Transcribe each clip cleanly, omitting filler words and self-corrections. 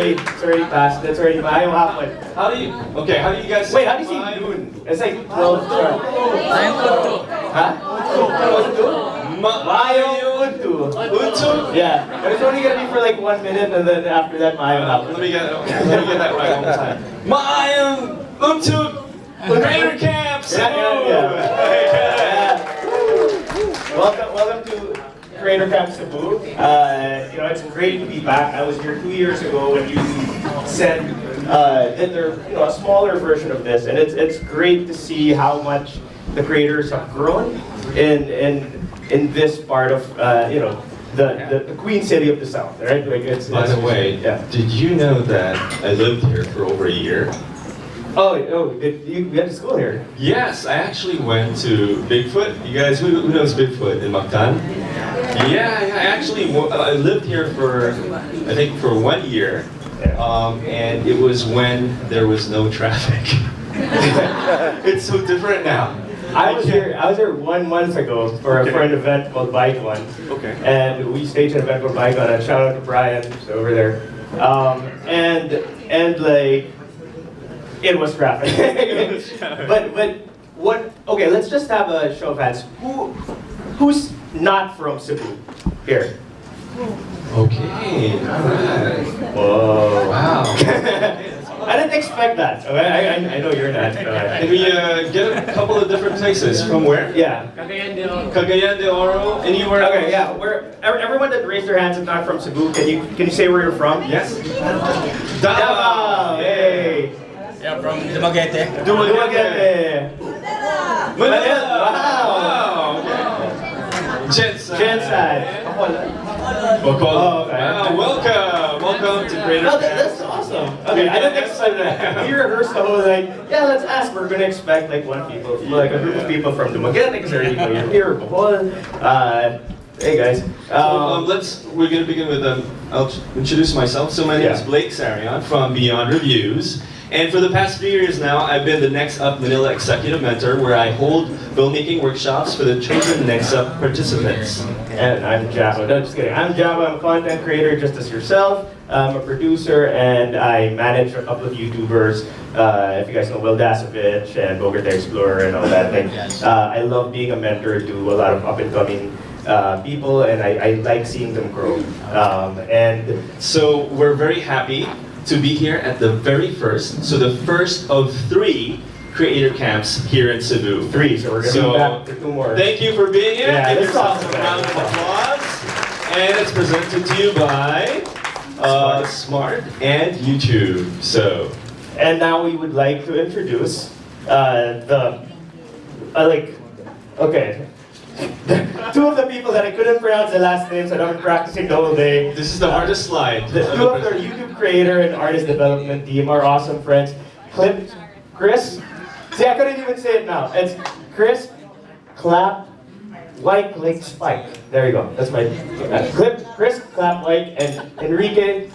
It's already past. That's already Mayong hapon. How do you guys Wait, how do you say noon? It's like 12 to... Huh? Untu? Mayong untu. Untu? Yeah, but it's only gonna be for like 1 minute and then after that Mayong hapon. Let me get that right one more time. Mayong untu Creator Camp Cebu. Yeah. Welcome to Creator Camp Cebu. It's great to be back. I was here 2 years ago when you did their a smaller version of this, and it's great to see how much the creators have grown in this part of the Queen City of the South, right? By the way, did you know that I lived here for over a year? Did you went to school here? Yes, I actually went to Bigfoot. You guys, who knows Bigfoot in Mactan? Yeah, I lived here for 1 year, and it was when there was no traffic. It's so different now. I was here 1 month ago for an event called Bike One. Okay. And we staged an event called Bike One, and shout out to Brian who's over there. And like it was traffic. but what? Okay, let's just have a show of hands. Who's not from Cebu here? Okay. Alright. Whoa. Wow. I didn't expect that. Okay? I know you're not. Can we get a couple of different places? From where? Yeah. Cagayan de Oro. Anywhere? Okay, yeah. Everyone that raised their hands is not from Cebu. Can you say where you're from? Yes. Davao. Hey. Yeah, from Dumaguete. Dumaguete. Manila. Wow. Okay. Genside. Wow, welcome to Creator Camp. That's awesome. Okay, I didn't expect that. We rehearsed the whole thing. Yeah, let's ask. We're gonna expect like a group of people from Dumaguete because they're here. Bohol. Hey guys. We're gonna begin with I'll introduce myself. So my name is Blake Sarion from Beyond Reviews. And for the past 3 years now, I've been the Next Up Manila Executive Mentor, where I hold filmmaking workshops for the Children Next Up participants. And I'm Java. No, just kidding. I'm Java. I'm a content creator, just as yourself. I'm a producer, and I manage a couple of YouTubers. If you guys know Will Dasovich and Bogart the Explorer and all that thing. I love being a mentor to a lot of up-and-coming people, and I like seeing them grow. And so we're very happy to be here at the very first, so the first of 3 creator camps here in Cebu. 3, so we're going to be back for 2 more. Thank you for being here. Yeah, Give yourself a round of applause. And it's presented to you by Smart and YouTube. And now we would like to introduce two of the people that I couldn't pronounce the last names and I've been practicing the whole day. This is the hardest slide. 2 of their YouTube creator and artist development team, our awesome friends, Chris. See, I couldn't even say it now. It's Chris, Clap, White, Lake, Spike. There you go. That's my Chris, Clap, White, and Enrique.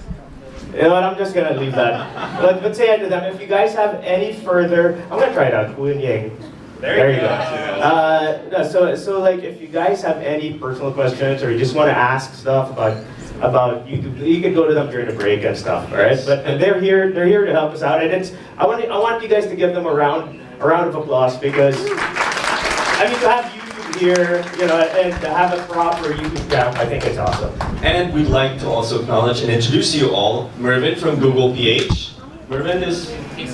You know what? I'm just gonna leave that. But say hi to them. If you guys have any further, I'm gonna try it out. Kuya Yang. There you go. So like, if you guys have any personal questions or you just want to ask stuff about YouTube, you can go to them during the break and stuff. All right, but they're here to help us out, and I want you guys to give them a round of applause because I mean to have YouTube here, and to have a proper YouTube camp, I think it's awesome. And we'd like to also acknowledge and introduce you all, Mervin from Google PH. Mervin is. He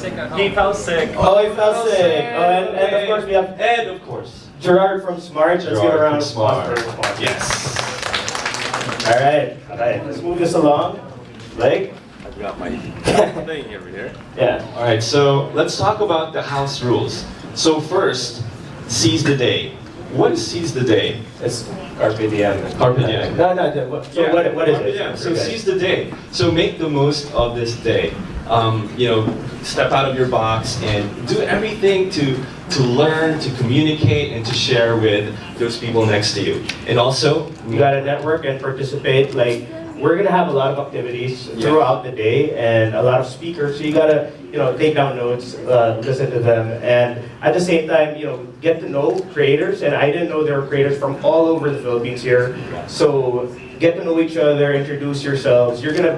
fell sick. Oh, he fell sick. Oh, and of course we have. And of course, Gerard from Smart. Let's give a round of applause for Smart. Yes. All right. Let's move this along. Blake? I've got my thing over here. Yeah. All right. So let's talk about the house rules. So first, seize the day. what is seize the day? It's carpe diem. Carpe diem. No, so Yeah. what is it? Yeah, so seize the day. So make the most of this day. You know, step out of your box and do everything to learn, to communicate, and to share with those people next to you. And also, You gotta network and participate. Like, we're gonna have a lot of activities throughout the day and a lot of speakers. So you gotta, take down notes, listen to them, and at the same time, get to know creators. And I didn't know there were creators from all over the Philippines here. So get to know each other, introduce yourselves. You're gonna,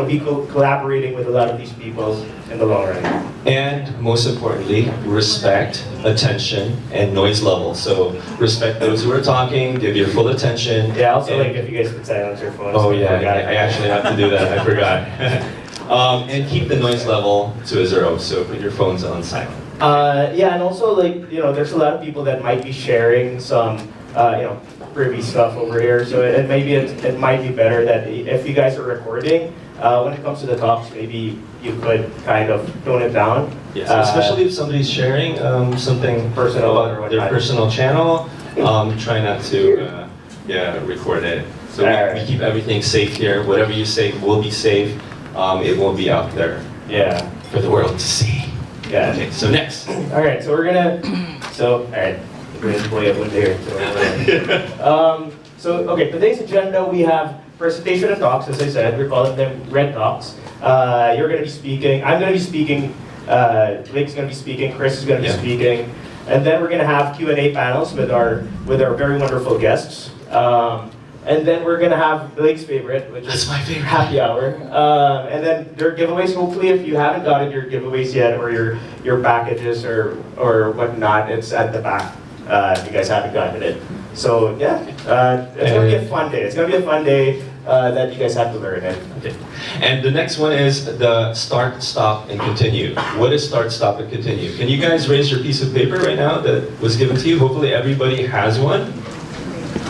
be collaborating with a lot of these people in the long run. and most importantly, respect, attention, and noise level. So respect those who are talking, give your full attention. Yeah, also and- like if you guys could silence your phones. Oh yeah, I actually have to do that, I forgot. And keep the noise level to a 0, so put your phones on silent. Yeah, and also like, there's a lot of people that might be sharing some, privy stuff over here. So it might be better that if you guys are recording, when it comes to the talks, maybe you could kind of tone it down. Yes, especially if somebody's sharing something Personal or about their whatnot. personal channel, try not to record it. So we keep everything safe here. Whatever you say will be safe. It won't be out there Yeah. for the world to see. Yeah. Okay, so next. All right, so we're gonna. All right, we're gonna play it with here. Okay, today's agenda we have presentation and talks. As I said, we're calling them red talks. You're gonna be speaking. I'm gonna be speaking. Blake's gonna be speaking. Chris is gonna be speaking, and then we're gonna have Q&A panels with our very wonderful guests. And then we're gonna have Blake's favorite, which That's is my favorite. happy hour. And then there are giveaways. Hopefully, if you haven't gotten your giveaways yet, or your packages or whatnot, it's at the back. If you guys haven't gotten it. So yeah, it's gonna be a fun day. It's gonna be a fun day that you guys have to learn it. Okay. And the next one is the start, stop, and continue. What is start, stop, and continue? Can you guys raise your piece of paper right now that was given to you? Hopefully everybody has one.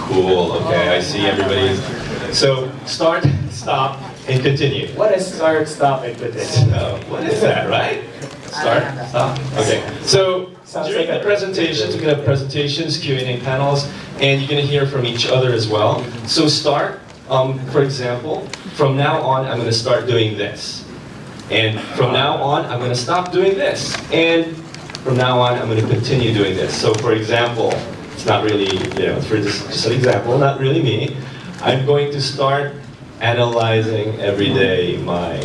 Cool, okay, I see everybody. So start, stop, and continue. What is start, stop, and continue? What is that, right? Start, stop. Okay, so Sounds during like the a- presentations, we're gonna have presentations, Q&A panels, and you're gonna hear from each other as well. So start, for example, from now on, I'm gonna start doing this. And from now on, I'm gonna stop doing this. And from now on, I'm gonna continue doing this. So for example, it's not really, for just an example, not really me. I'm going to start analyzing every day my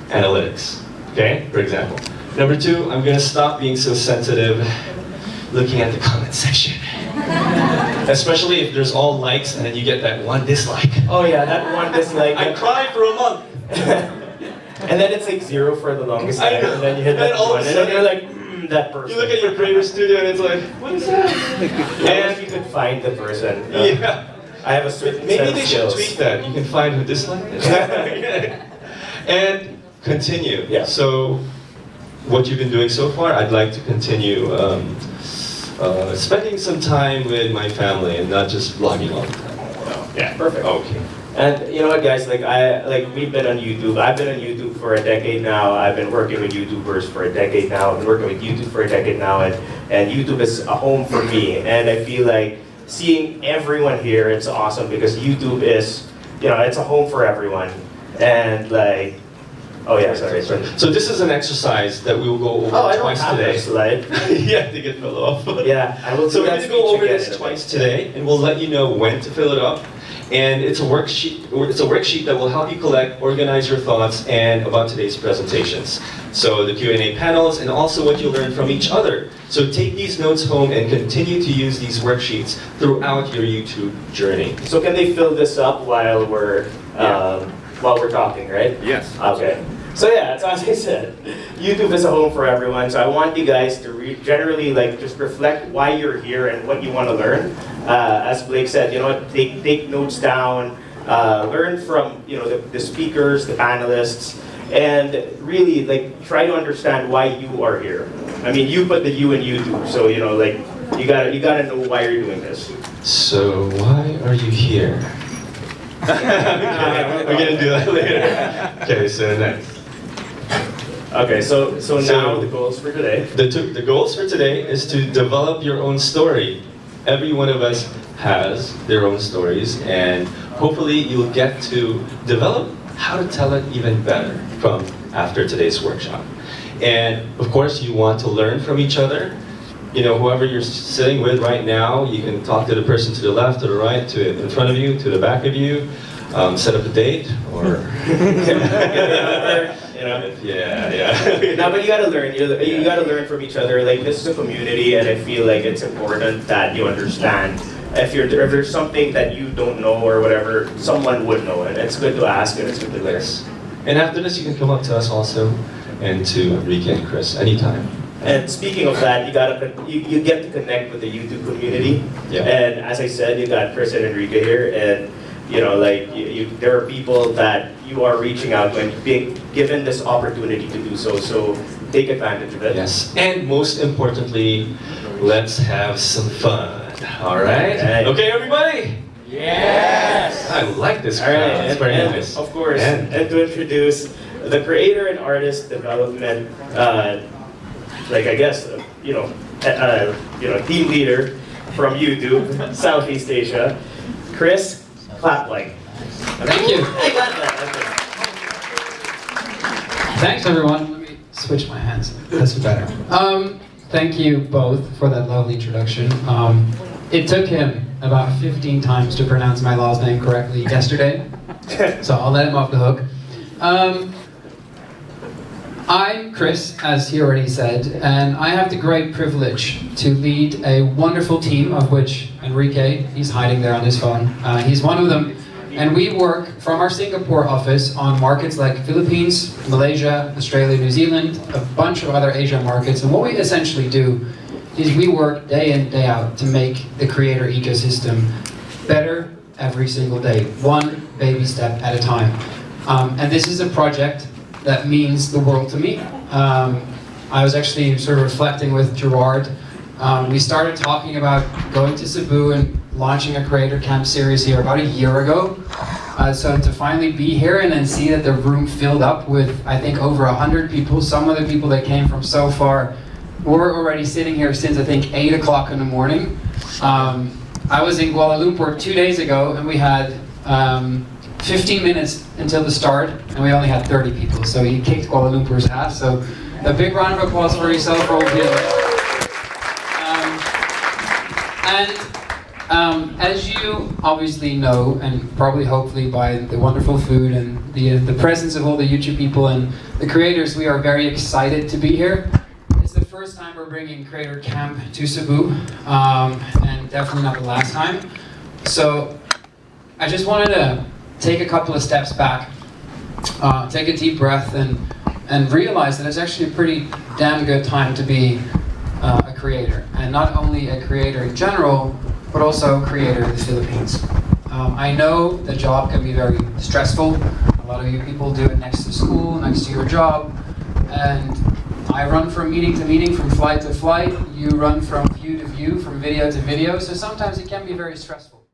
analytics, okay, for example. Number 2, I'm gonna stop being so sensitive looking at the comment section. Especially if there's all likes and then you get that one dislike. Oh yeah, that one dislike. I cried for a month. And then it's like 0 for the longest I time, know. and then you hit And that all of one, a and then sudden- you're like, that person. You look at your creator studio and it's like, what is that? And if you could find the person. Yeah. I have a certain Maybe set of they should skills. tweet that. You can find who disliked it. And continue. Yeah. So, what you've been doing so far, I'd like to continue spending some time with my family and not just vlogging all the time. Yeah, perfect. Okay. And you know what, guys? We've been on YouTube. I've been on YouTube for a decade now. I've been working with YouTubers for a decade now. I've been working with YouTube for a decade now, and YouTube is a home for me. And I feel like seeing everyone here, it's awesome because YouTube is, it's a home for everyone. And like, oh yeah, sorry. So this is an exercise that we will go over Oh, I don't twice have today. this slide. Yeah, to get filled off. Yeah, I will. So do we're that going to go speech over again this in a twice bit. today, and we'll let you know when to fill it up. And it's a worksheet. It's a worksheet that will help you collect, organize your thoughts, and about today's presentations. So the Q&A panels, and also what you learn from each other. So take these notes home and continue to use these worksheets throughout your YouTube journey. So can they fill this up while we're talking, right? Yes. Okay. So yeah, as I said, YouTube is a home for everyone. So I want you guys to generally just reflect why you're here and what you want to learn. As Blake said, take notes down, learn from the speakers, the panelists, and really try to understand why you are here. I mean, you put the you in YouTube, so you gotta know why you're doing this. So why are you here? We're gonna do that later. Okay, so next. Okay, so now the goals for today. The goals for today is to develop your own story. every one of us has their own stories, and hopefully you'll get to develop how to tell it even better from after today's workshop. And of course, you want to learn from each other. You know, whoever you're sitting with right now, you can talk to the person to the left, to the right, to in front of you, to the back of you. Set up a date, or yeah. No, but you gotta learn. You gotta learn from each other. Like, this is a community, and I feel like it's important that you understand. If there's something that you don't know or whatever, someone would know it. It's good to ask, and it's good to learn. And after this, you can come up to us also, and to Enrique and Chris anytime. And speaking of that, you get to connect with the YouTube community. Yeah. And as I said, you got Chris and Enrique here, and you know, like there are people that you are reaching out when being given this opportunity to do so. So take advantage of it. Yes. And most importantly, let's have some fun. All right. Okay, everybody. Yes! I like this. All right. It's very nice. Of course, and to introduce the creator and artist development, like I guess team leader from YouTube, Southeast Asia, Chris. Clap like. Thank you. I got that. Thanks, everyone. Let me switch my hands. That's better. Thank you both for that lovely introduction. It took him about 15 times to pronounce my last name correctly yesterday, so I'll let him off the hook. I'm Chris, as he already said, and I have the great privilege to lead a wonderful team, of which Enrique, he's hiding there on his phone, he's one of them, and we work from our Singapore office on markets like Philippines, Malaysia, Australia, New Zealand, a bunch of other Asian markets, and what we essentially do is we work day in, day out to make the creator ecosystem better every single day, one baby step at a time. And this is a project that means the world to me. I was actually sort of reflecting with Gerard. We started talking about going to Cebu and launching a Creator Camp series here about a year ago. So to finally be here and then see that the room filled up with, I think, over 100 people. Some of the people that came from so far were already sitting here since, I think, 8 o'clock in the morning. I was in Kuala Lumpur 2 days ago, and we had 15 minutes until the start, and we only had 30 people, so he kicked Kuala Lumpur's ass. So a big round of applause for yourself, for all of you. As you obviously know, and probably hopefully by the wonderful food and the presence of all the YouTube people and the creators, we are very excited to be here. It's the first time we're bringing Creator Camp to Cebu, and definitely not the last time. So I just wanted to take a couple of steps back, take a deep breath, and realize that it's actually a pretty damn good time to be a creator. And not only a creator in general, but also a creator in the Philippines. I know the job can be very stressful. A lot of you people do it next to school, next to your job. And I run from meeting to meeting, from flight to flight. You run from view to view, from video to video. So sometimes it can be very stressful.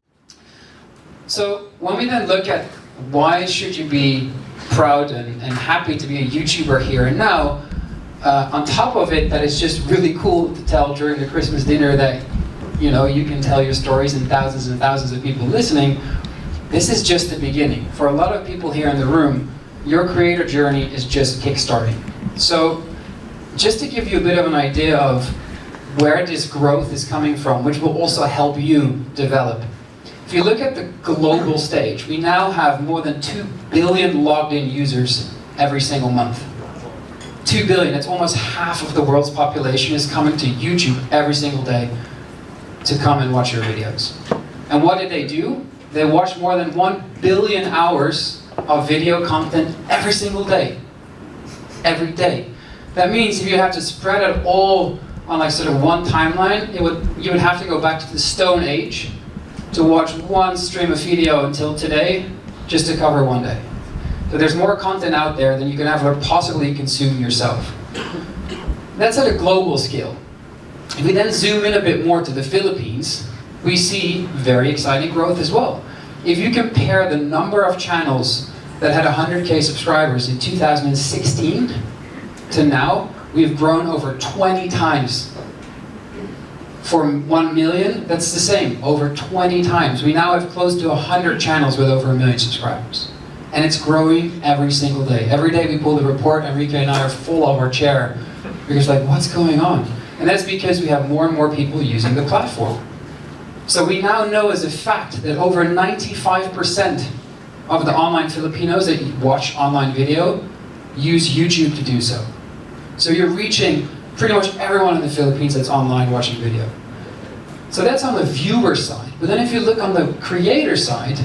So when we then look at why should you be proud and happy to be a YouTuber here and now, on top of it, that it's just really cool to tell during the Christmas dinner that you can tell your stories and thousands of people listening, this is just the beginning. For a lot of people here in the room, your creator journey is just kickstarting. So just to give you a bit of an idea of where this growth is coming from, which will also help you develop. If you look at the global stage, we now have more than 2 billion logged in users every single month. 2 billion, that's almost half of the world's population is coming to YouTube every single day to come and watch your videos. And what did they do? They watch more than 1 billion hours of video content every single day. Every day. That means if you have to spread it all on like sort of one timeline, you would have to go back to the Stone Age to watch one stream of video until today, just to cover one day. So there's more content out there than you can ever possibly consume yourself. That's at a global scale. If we then zoom in a bit more to the Philippines, we see very exciting growth as well. If you compare the number of channels that had 100K subscribers in 2016 to now, we've grown over 20 times For 1 million, that's the same, over 20 times. We now have close to 100 channels with over 1 million subscribers. And it's growing every single day. Every day we pull the report, Enrique and I are full of our chair. We're just like, what's going on? And that's because we have more and more people using the platform. So we now know as a fact that over 95% of the online Filipinos that watch online video use YouTube to do so. So you're reaching pretty much everyone in the Philippines that's online watching video. So that's on the viewer side. But then if you look on the creator side,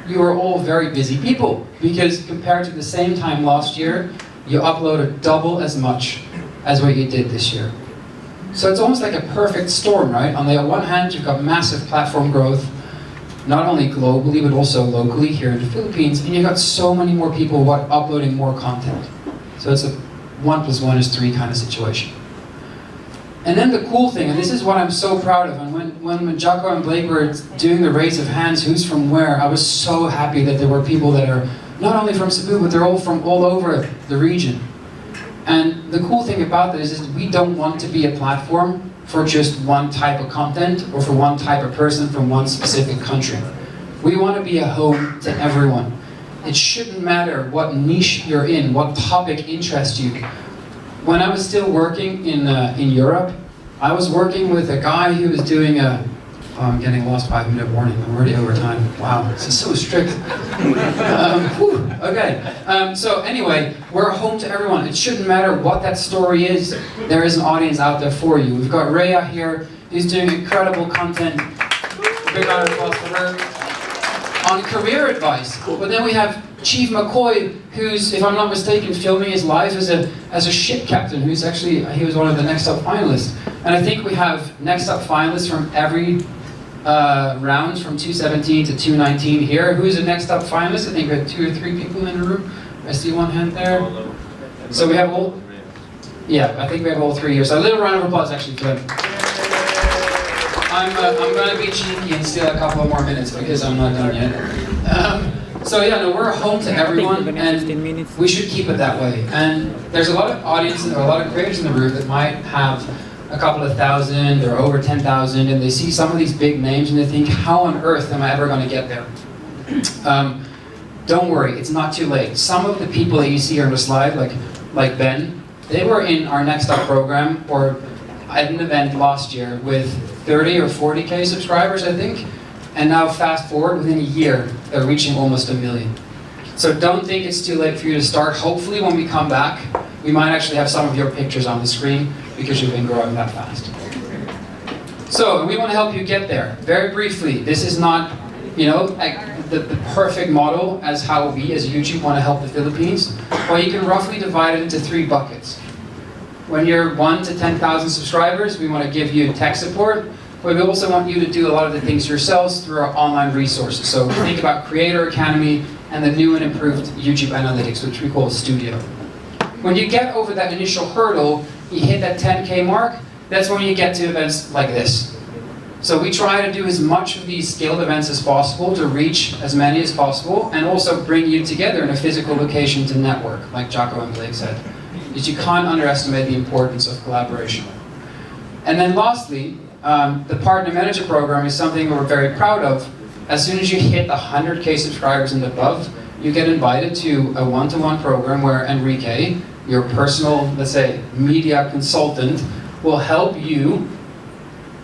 you are all very busy people. Because compared to the same time last year, you uploaded double as much as what you did this year. So it's almost like a perfect storm, right? On the one hand, you've got massive platform growth, not only globally, but also locally here in the Philippines, and you've got so many more people uploading more content. So it's a 1 + 1 = 3 kind of situation. And then the cool thing, and this is what I'm so proud of, and when Jaco and Blake were doing the raise of hands, who's from where, I was so happy that there were people that are not only from Cebu, but they're all from all over the region. And the cool thing about this is we don't want to be a platform for just one type of content or for one type of person from one specific country. We want to be a home to everyone. It shouldn't matter what niche you're in, what topic interests you. When I was still working in Europe, I was working with a guy who was doing a... Oh, I'm getting lost, 5-minute warning. I'm already over time. Wow, this is so strict. Okay. So anyway, we're a home to everyone. It shouldn't matter what that story is. There is an audience out there for you. We've got Rhea here. He's doing incredible content. Big round of applause for her. On career advice. But then we have Chief McCoy, who's, if I'm not mistaken, filming his life as a ship captain, who's actually, he was one of the Next Up finalists. And I think we have Next Up finalists from every rounds from 2017 to 2019 here. Who's the Next Up finalist? I think we have 2 or 3 people in the room. I see one hand there. So we have all, yeah, I think we have all 3 here. So a little round of applause actually for them. I'm going to be cheeky and steal a couple of more minutes because I'm not done yet. So yeah, no, we're a home to everyone and we should keep it that way. And there's a lot of audience and a lot of creators in the room that might have a couple of thousand or over 10,000 and they see some of these big names and they think, how on earth am I ever going to get there? Don't worry, it's not too late. Some of the people that you see on the slide, like Ben, they were in our Next Up program or at an event last year with 30 or 40K subscribers, I think. And now fast forward, within a year, they're reaching almost 1 million. So don't think it's too late for you to start. Hopefully when we come back, we might actually have some of your pictures on the screen because you've been growing that fast. So we want to help you get there. Very briefly, this is not, you know, the perfect model as how we as YouTube want to help the Philippines. Well, you can roughly divide it into 3 buckets. When you're 1 to 10,000 subscribers, we want to give you tech support, but we also want you to do a lot of the things yourselves through our online resources. So think about Creator Academy and the new and improved YouTube Analytics, which we call Studio. When you get over that initial hurdle, you hit that 10K mark, that's when you get to events like this. So we try to do as much of these scaled events as possible to reach as many as possible and also bring you together in a physical location to network, like Jaco and Blake said. Because you can't underestimate the importance of collaboration. And then lastly, the Partner Manager Program is something we're very proud of. As soon as you hit 100K subscribers and above, you get invited to a one-to-one program where Enrique, your personal, let's say, media consultant, will help you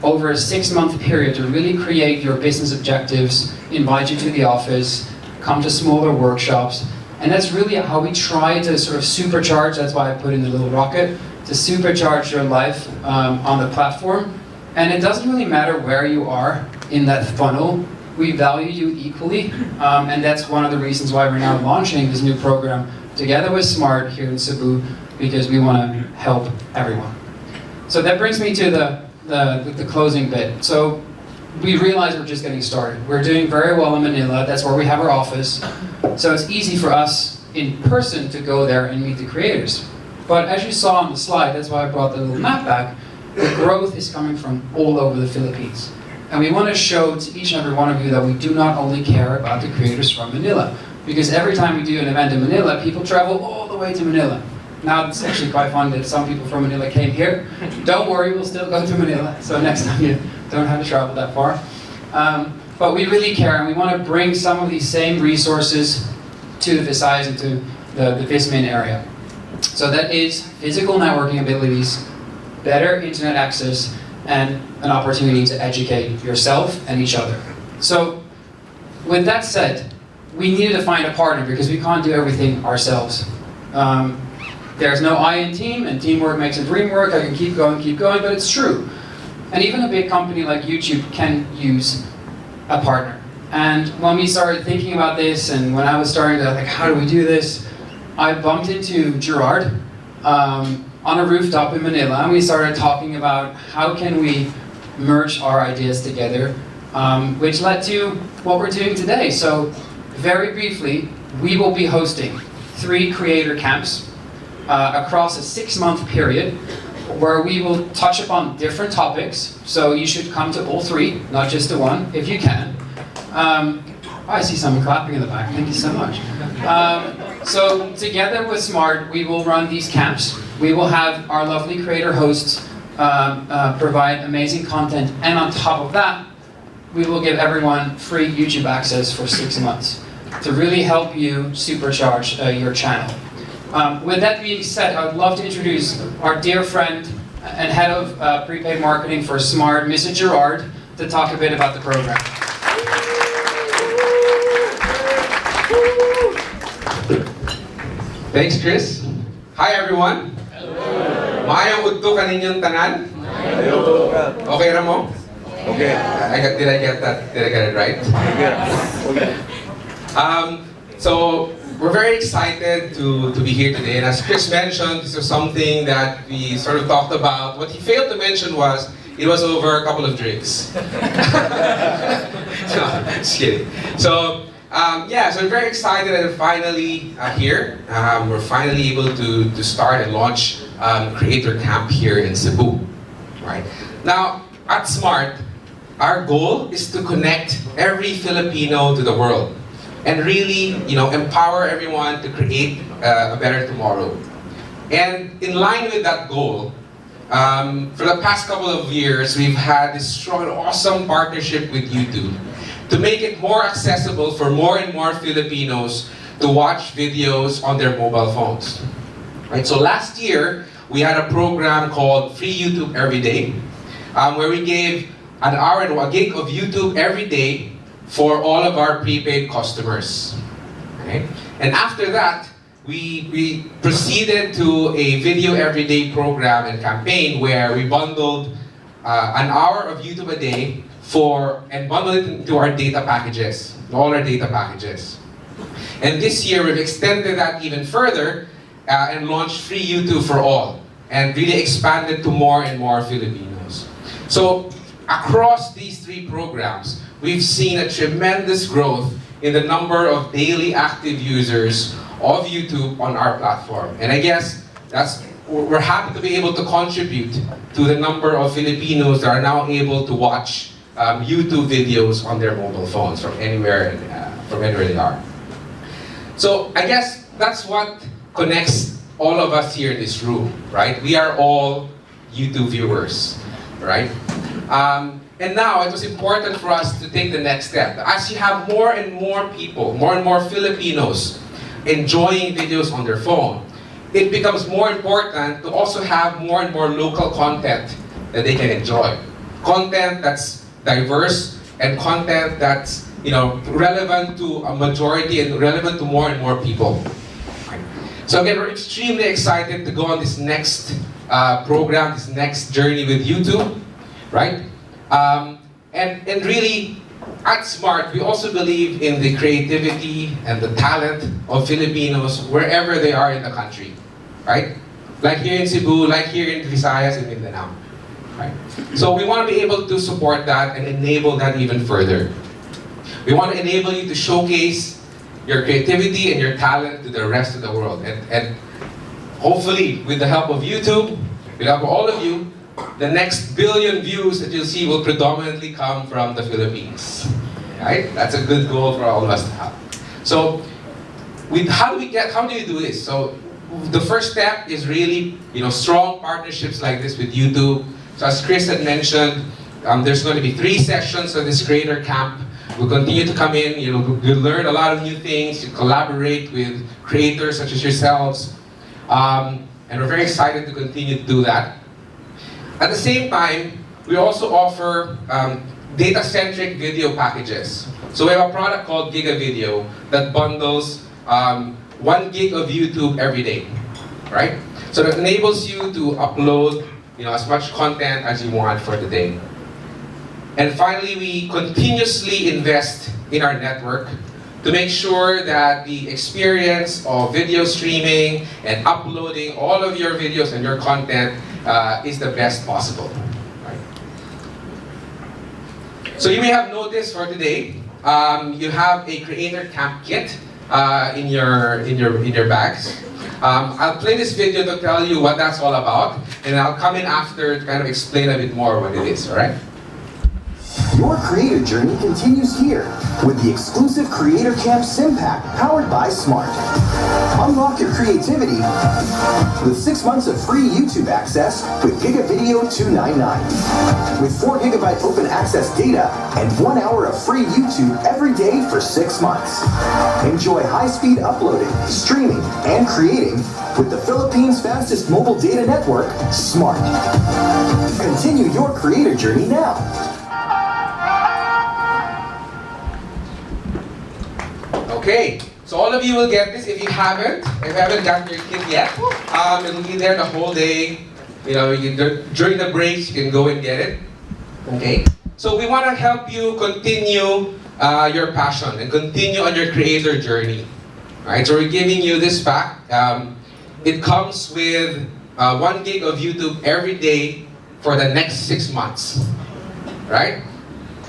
over a 6-month period to really create your business objectives, invite you to the office, come to smaller workshops. And that's really how we try to sort of supercharge, that's why I put in the little rocket, to supercharge your life on the platform. And it doesn't really matter where you are in that funnel. We value you equally. And that's one of the reasons why we're now launching this new program together with Smart here in Cebu, because we want to help everyone. So that brings me to the closing bit. So we realize we're just getting started. We're doing very well in Manila, that's where we have our office. So it's easy for us in person to go there and meet the creators. But as you saw on the slide, that's why I brought the little map back, the growth is coming from all over the Philippines. And we want to show to each and every one of you that we do not only care about the creators from Manila. Because every time we do an event in Manila, people travel all the way to Manila. now it's actually quite fun that some people from Manila came here. Don't worry, we'll still go to Manila, so next time you don't have to travel that far. But we really care, and we want to bring some of these same resources to the Visayas and to the Vismin area. So that is physical networking abilities, better internet access, and an opportunity to educate yourself and each other. So with that said, we needed to find a partner because we can't do everything ourselves. There's no I in team, and teamwork makes a dream work. I can keep going, but it's true. And even a big company like YouTube can use a partner. And when we started thinking about this, and when I was starting to like, how do we do this? I bumped into Gerard on a rooftop in Manila, and we started talking about how can we merge our ideas together, which led to what we're doing today. So very briefly, we will be hosting 3 creator camps across a 6-month period where we will touch upon different topics. So you should come to all 3, not just the one, if you can. I see someone clapping in the back, thank you so much. So together with Smart, we will run these camps. We will have our lovely creator hosts provide amazing content, and on top of that, we will give everyone free YouTube access for 6 months to really help you supercharge your channel. With that being said, I would love to introduce our dear friend and head of prepaid marketing for Smart, Mr. Gerard, to talk a bit about the program. Thanks, Chris. Hi, everyone. Maayong udto kaninyong tanan? Okay na mo? Okay. Did I get that? Did I get it right? Okay. So we're very excited to be here today. And as Chris mentioned, this is something that we sort of talked about. What he failed to mention was it was over a couple of drinks. No, just kidding. So yeah, so we're very excited that we're finally here. We're finally able to start and launch Creator Camp here in Cebu. Right? Now, at Smart, our goal is to connect every Filipino to the world and really, empower everyone to create a better tomorrow. And in line with that goal, for the past couple of years, we've had this strong, awesome partnership with YouTube to make it more accessible for more and more Filipinos to watch videos on their mobile phones. Right? So last year, we had a program called Free YouTube Every Day, where we gave an hour and a gig of YouTube every day for all of our prepaid customers. Okay? And after that, we proceeded to a video everyday program and campaign where we bundled an hour of YouTube a day and bundled it into our data packages, all our data packages. And this year we've extended that even further and launched free YouTube for all and really expanded to more and more Filipinos. So across these 3 programs, we've seen a tremendous growth in the number of daily active users of YouTube on our platform. And I guess we're happy to be able to contribute to the number of Filipinos that are now able to watch YouTube videos on their mobile phones from anywhere they are. So I guess that's what connects all of us here in this room, right? We are all YouTube viewers, right? And now it was important for us to take the next step. As you have more and more people, more and more Filipinos enjoying videos on their phone, it becomes more important to also have more and more local content that they can enjoy. Content that's diverse and content that's relevant to a majority and relevant to more and more people. So again, we're extremely excited to go on this next program, this next journey with YouTube, right? And really, at Smart, we also believe in the creativity and the talent of Filipinos wherever they are in the country, right? Like here in Cebu, like here in Visayas and Mindanao, right? So we want to be able to support that and enable that even further. We want to enable you to showcase your creativity and your talent to the rest of the world. And hopefully, with the help of YouTube, with the help of all of you, the next billion views that you'll see will predominantly come from the Philippines. Right? That's a good goal for all of us to have. So, how do you do this? So, the first step is really, strong partnerships like this with YouTube. So as Chris had mentioned, there's going to be 3 sessions of this creator camp. We'll continue to come in, you'll learn a lot of new things, you collaborate with creators such as yourselves. And we're very excited to continue to do that. At the same time, we also offer data-centric video packages. So we have a product called Giga Video that bundles 1 gig of YouTube every day, right? So that enables you to upload as much content as you want for the day. And finally, we continuously invest in our network to make sure that the experience of video streaming and uploading all of your videos and your content is the best possible. Right? So you may have noticed for today, you have a Creator Camp kit in your bags. I'll play this video to tell you what that's all about, and I'll come in after to kind of explain a bit more what it is, all right? Your creator journey continues here with the exclusive Creator Camp Sim Pack powered by Smart. Unlock your creativity with 6 months of free YouTube access with Giga Video $299. With 4 GB open access data and 1 hour of free YouTube every day for 6 months. Enjoy high-speed uploading, streaming, and creating with the Philippines' fastest mobile data network, Smart. Continue your creator journey now. Okay, so all of you will get this if you haven't gotten your kit yet. It'll be there the whole day. During the breaks, you can go and get it. Okay, so we want to help you continue your passion and continue on your creator journey. All right, so we're giving you this pack. It comes with 1 gig of YouTube every day for the next 6 months. Right?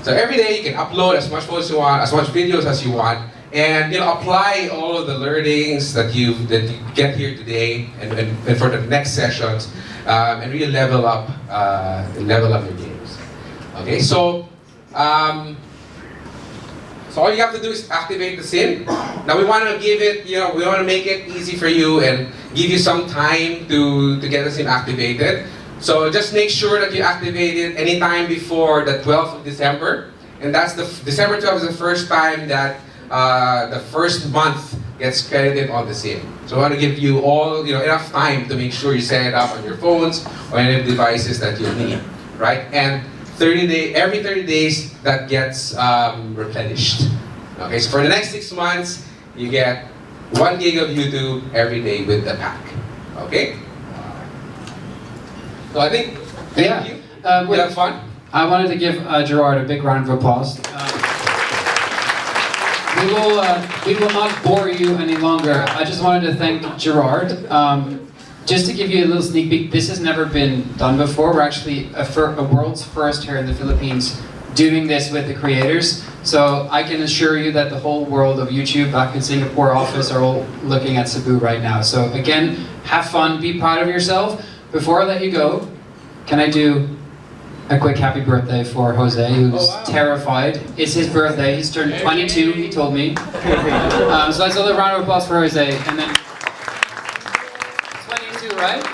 So every day you can upload as much as you want, as much videos as you want. And apply all of the learnings that you get here today and for the next sessions, and really level up your games. Okay, so all you have to do is activate the sim. Now we want to give it, we want to make it easy for you and give you some time to get the sim activated. So just make sure that you activate it anytime before the 12th of December, and that's December 12th is the first time that the first month gets credited on the sim. So I want to give you all enough time to make sure you set it up on your phones or any devices that you need, right? And every 30 days that gets replenished. Okay, so for the next 6 months, you get 1 gig of YouTube every day with the pack. Okay? So I think, thank you. You have fun? I wanted to give Gerard a big round of applause. We will not bore you any longer. I just wanted to thank Gerard. Just to give you a little sneak peek, this has never been done before. We're actually a world's first here in the Philippines doing this with the creators. So I can assure you that the whole world of YouTube back in Singapore office are all looking at Cebu right now. So again, have fun, be proud of yourself. Before I let you go, can I do a quick happy birthday for Jose, who's terrified. It's his birthday. He's turned 22, he told me. So let's do a round of applause for Jose. And then 22, right?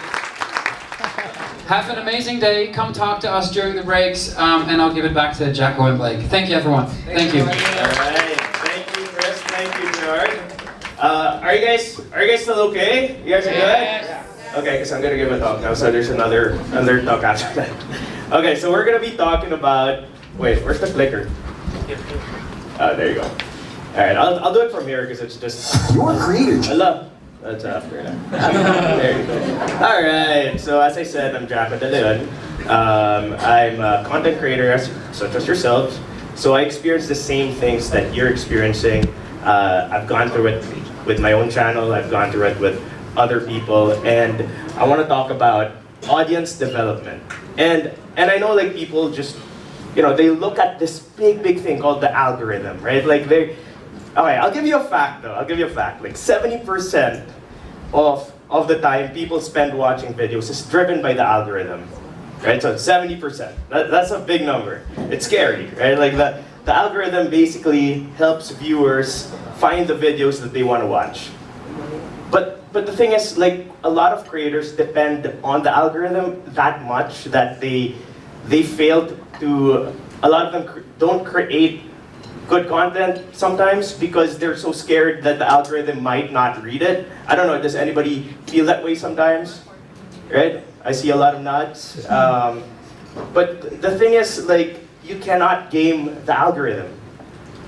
Have an amazing day. Come talk to us during the breaks, and I'll give it back to Jacko and Blake. Thank you, everyone. Thank you. All right. Thank you, Chris. Thank you, Gerard. Are you guys still okay? You guys are good? Okay, because I'm gonna give a talk now. So there's another talk after that. Okay, so we're gonna be talking about. Wait, where's the clicker? Oh, there you go. All right, I'll do it from here because it's just. Your creator. Hello. That's after that. There you go. All right. So as I said, I'm Jacko De Leon. I'm a content creator, such as yourselves. So I experience the same things that you're experiencing. I've gone through it with my own channel. I've gone through it with other people, and I want to talk about audience development. And I know like people just, they look at this big thing called the algorithm, right? Like okay, I'll give you a fact though. I'll give you a fact. Like 70% of the time people spend watching videos is driven by the algorithm, right? So 70%. That's a big number. It's scary, right? Like the algorithm basically helps viewers find the videos that they want to watch. But but the thing is, like, a lot of creators depend on the algorithm that much that they fail to, a lot of them don't create good content sometimes because they're so scared that the algorithm might not read it. I don't know, does anybody feel that way sometimes? Right? I see a lot of nods. But the thing is, like, you cannot game the algorithm,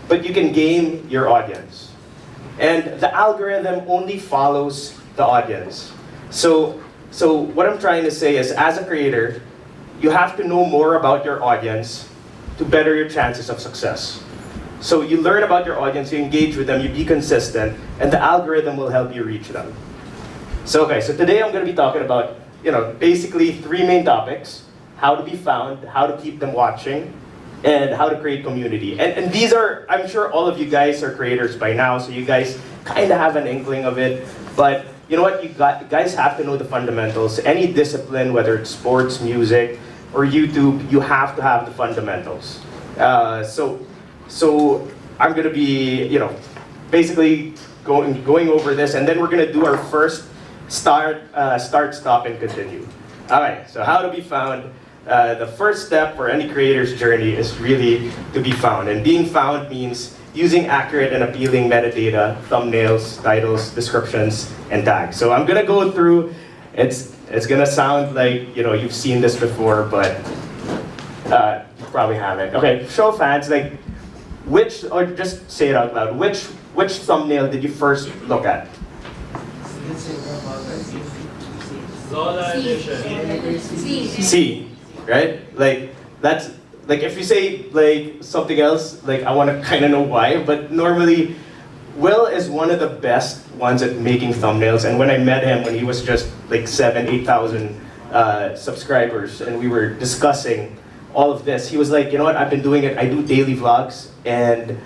but you can game your audience. And the algorithm only follows the audience. So what I'm trying to say is, as a creator, you have to know more about your audience to better your chances of success. So you learn about your audience, you engage with them, you be consistent, and the algorithm will help you reach them. So today I'm going to be talking about, basically 3 main topics: how to be found, how to keep them watching, and how to create community. And these are, I'm sure all of you guys are creators by now, so you guys kind of have an inkling of it. But you know what, you guys have to know the fundamentals. Any discipline, whether it's sports, music, or YouTube, you have to have the fundamentals. So I'm gonna be, basically going over this, and then we're gonna do our first start, stop, and continue. All right, so how to be found. The first step for any creator's journey is really to be found. And being found means using accurate and appealing metadata, thumbnails, titles, descriptions, and tags. So I'm gonna go through, it's gonna sound like, you've seen this before, but you probably haven't. Okay, show of hands, like, or just say it out loud, which thumbnail did you first look at? C, right? Like, that's, like, if you say, like, something else, like, I want to kind of know why, but normally, Will is one of the best ones at making thumbnails, and when I met him, when he was just, like, 8,000 subscribers, and we were discussing all of this, he was like, you know what, I've been doing it, I do daily vlogs, and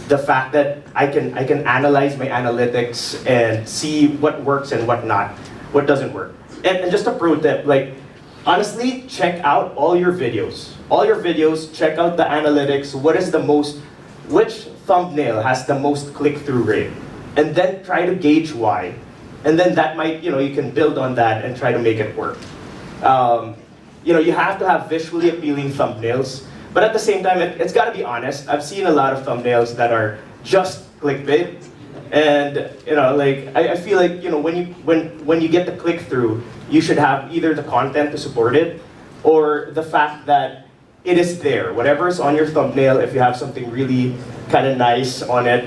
the fact that I can analyze my analytics and see what works and what doesn't work. And just a pro tip, like, honestly, check out all your videos. Check out the analytics, which thumbnail has the most click-through rate, and then try to gauge why. And then that might, you can build on that and try to make it work. You have to have visually appealing thumbnails, but at the same time, it's got to be honest. I've seen a lot of thumbnails that are just clickbait, and I feel like when you get the click through, you should have either the content to support it, or the fact that it is there. Whatever is on your thumbnail, if you have something really kind of nice on it.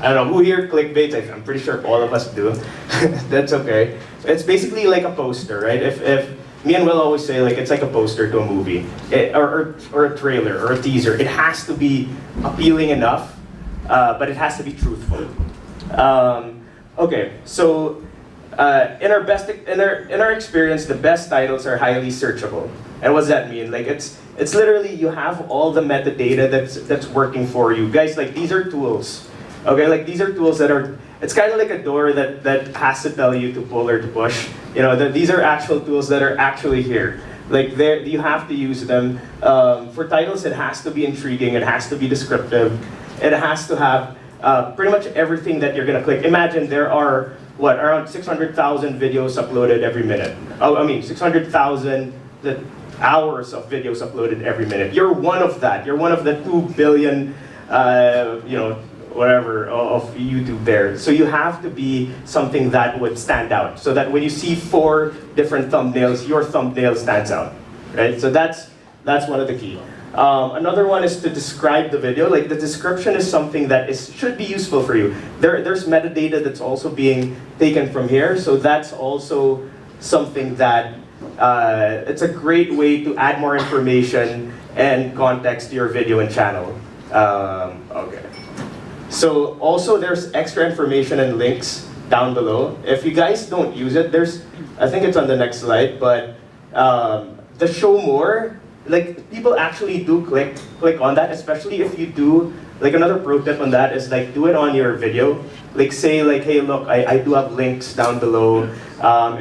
I don't know who here clickbaits. I'm pretty sure all of us do. That's okay. It's basically like a poster, right? If me and Will always say, like, it's like a poster to a movie, or a trailer, or a teaser. It has to be appealing enough, but it has to be truthful. Okay, so in our experience, the best titles are highly searchable. And what does that mean? Like, it's literally, you have all the metadata that's working for you, guys. Like, these are tools. Okay, like, these are tools that are. It's kind of like a door that has to tell you to pull or to push. These are actual tools that are actually here. Like, you have to use them. For titles, it has to be intriguing, it has to be descriptive, it has to have pretty much everything that you're gonna click. Imagine there are, around 600,000 videos uploaded every minute. 600,000 hours of videos uploaded every minute. You're one of that. You're one of the 2 billion, whatever, of YouTube there. So you have to be something that would stand out, so that when you see 4 different thumbnails, your thumbnail stands out, right? So that's one of the key. Another one is to describe the video. Like, the description is something that should be useful for you. There's metadata that's also being taken from here, so that's also something that it's a great way to add more information and context to your video and channel. Okay. So also there's extra information and links down below. If you guys don't use it, I think it's on the next slide, but the show more, like, people actually do click on that, especially if you do, like, another pro tip on that is, like, do it on your video. Like, say, like, hey, look, I do have links down below.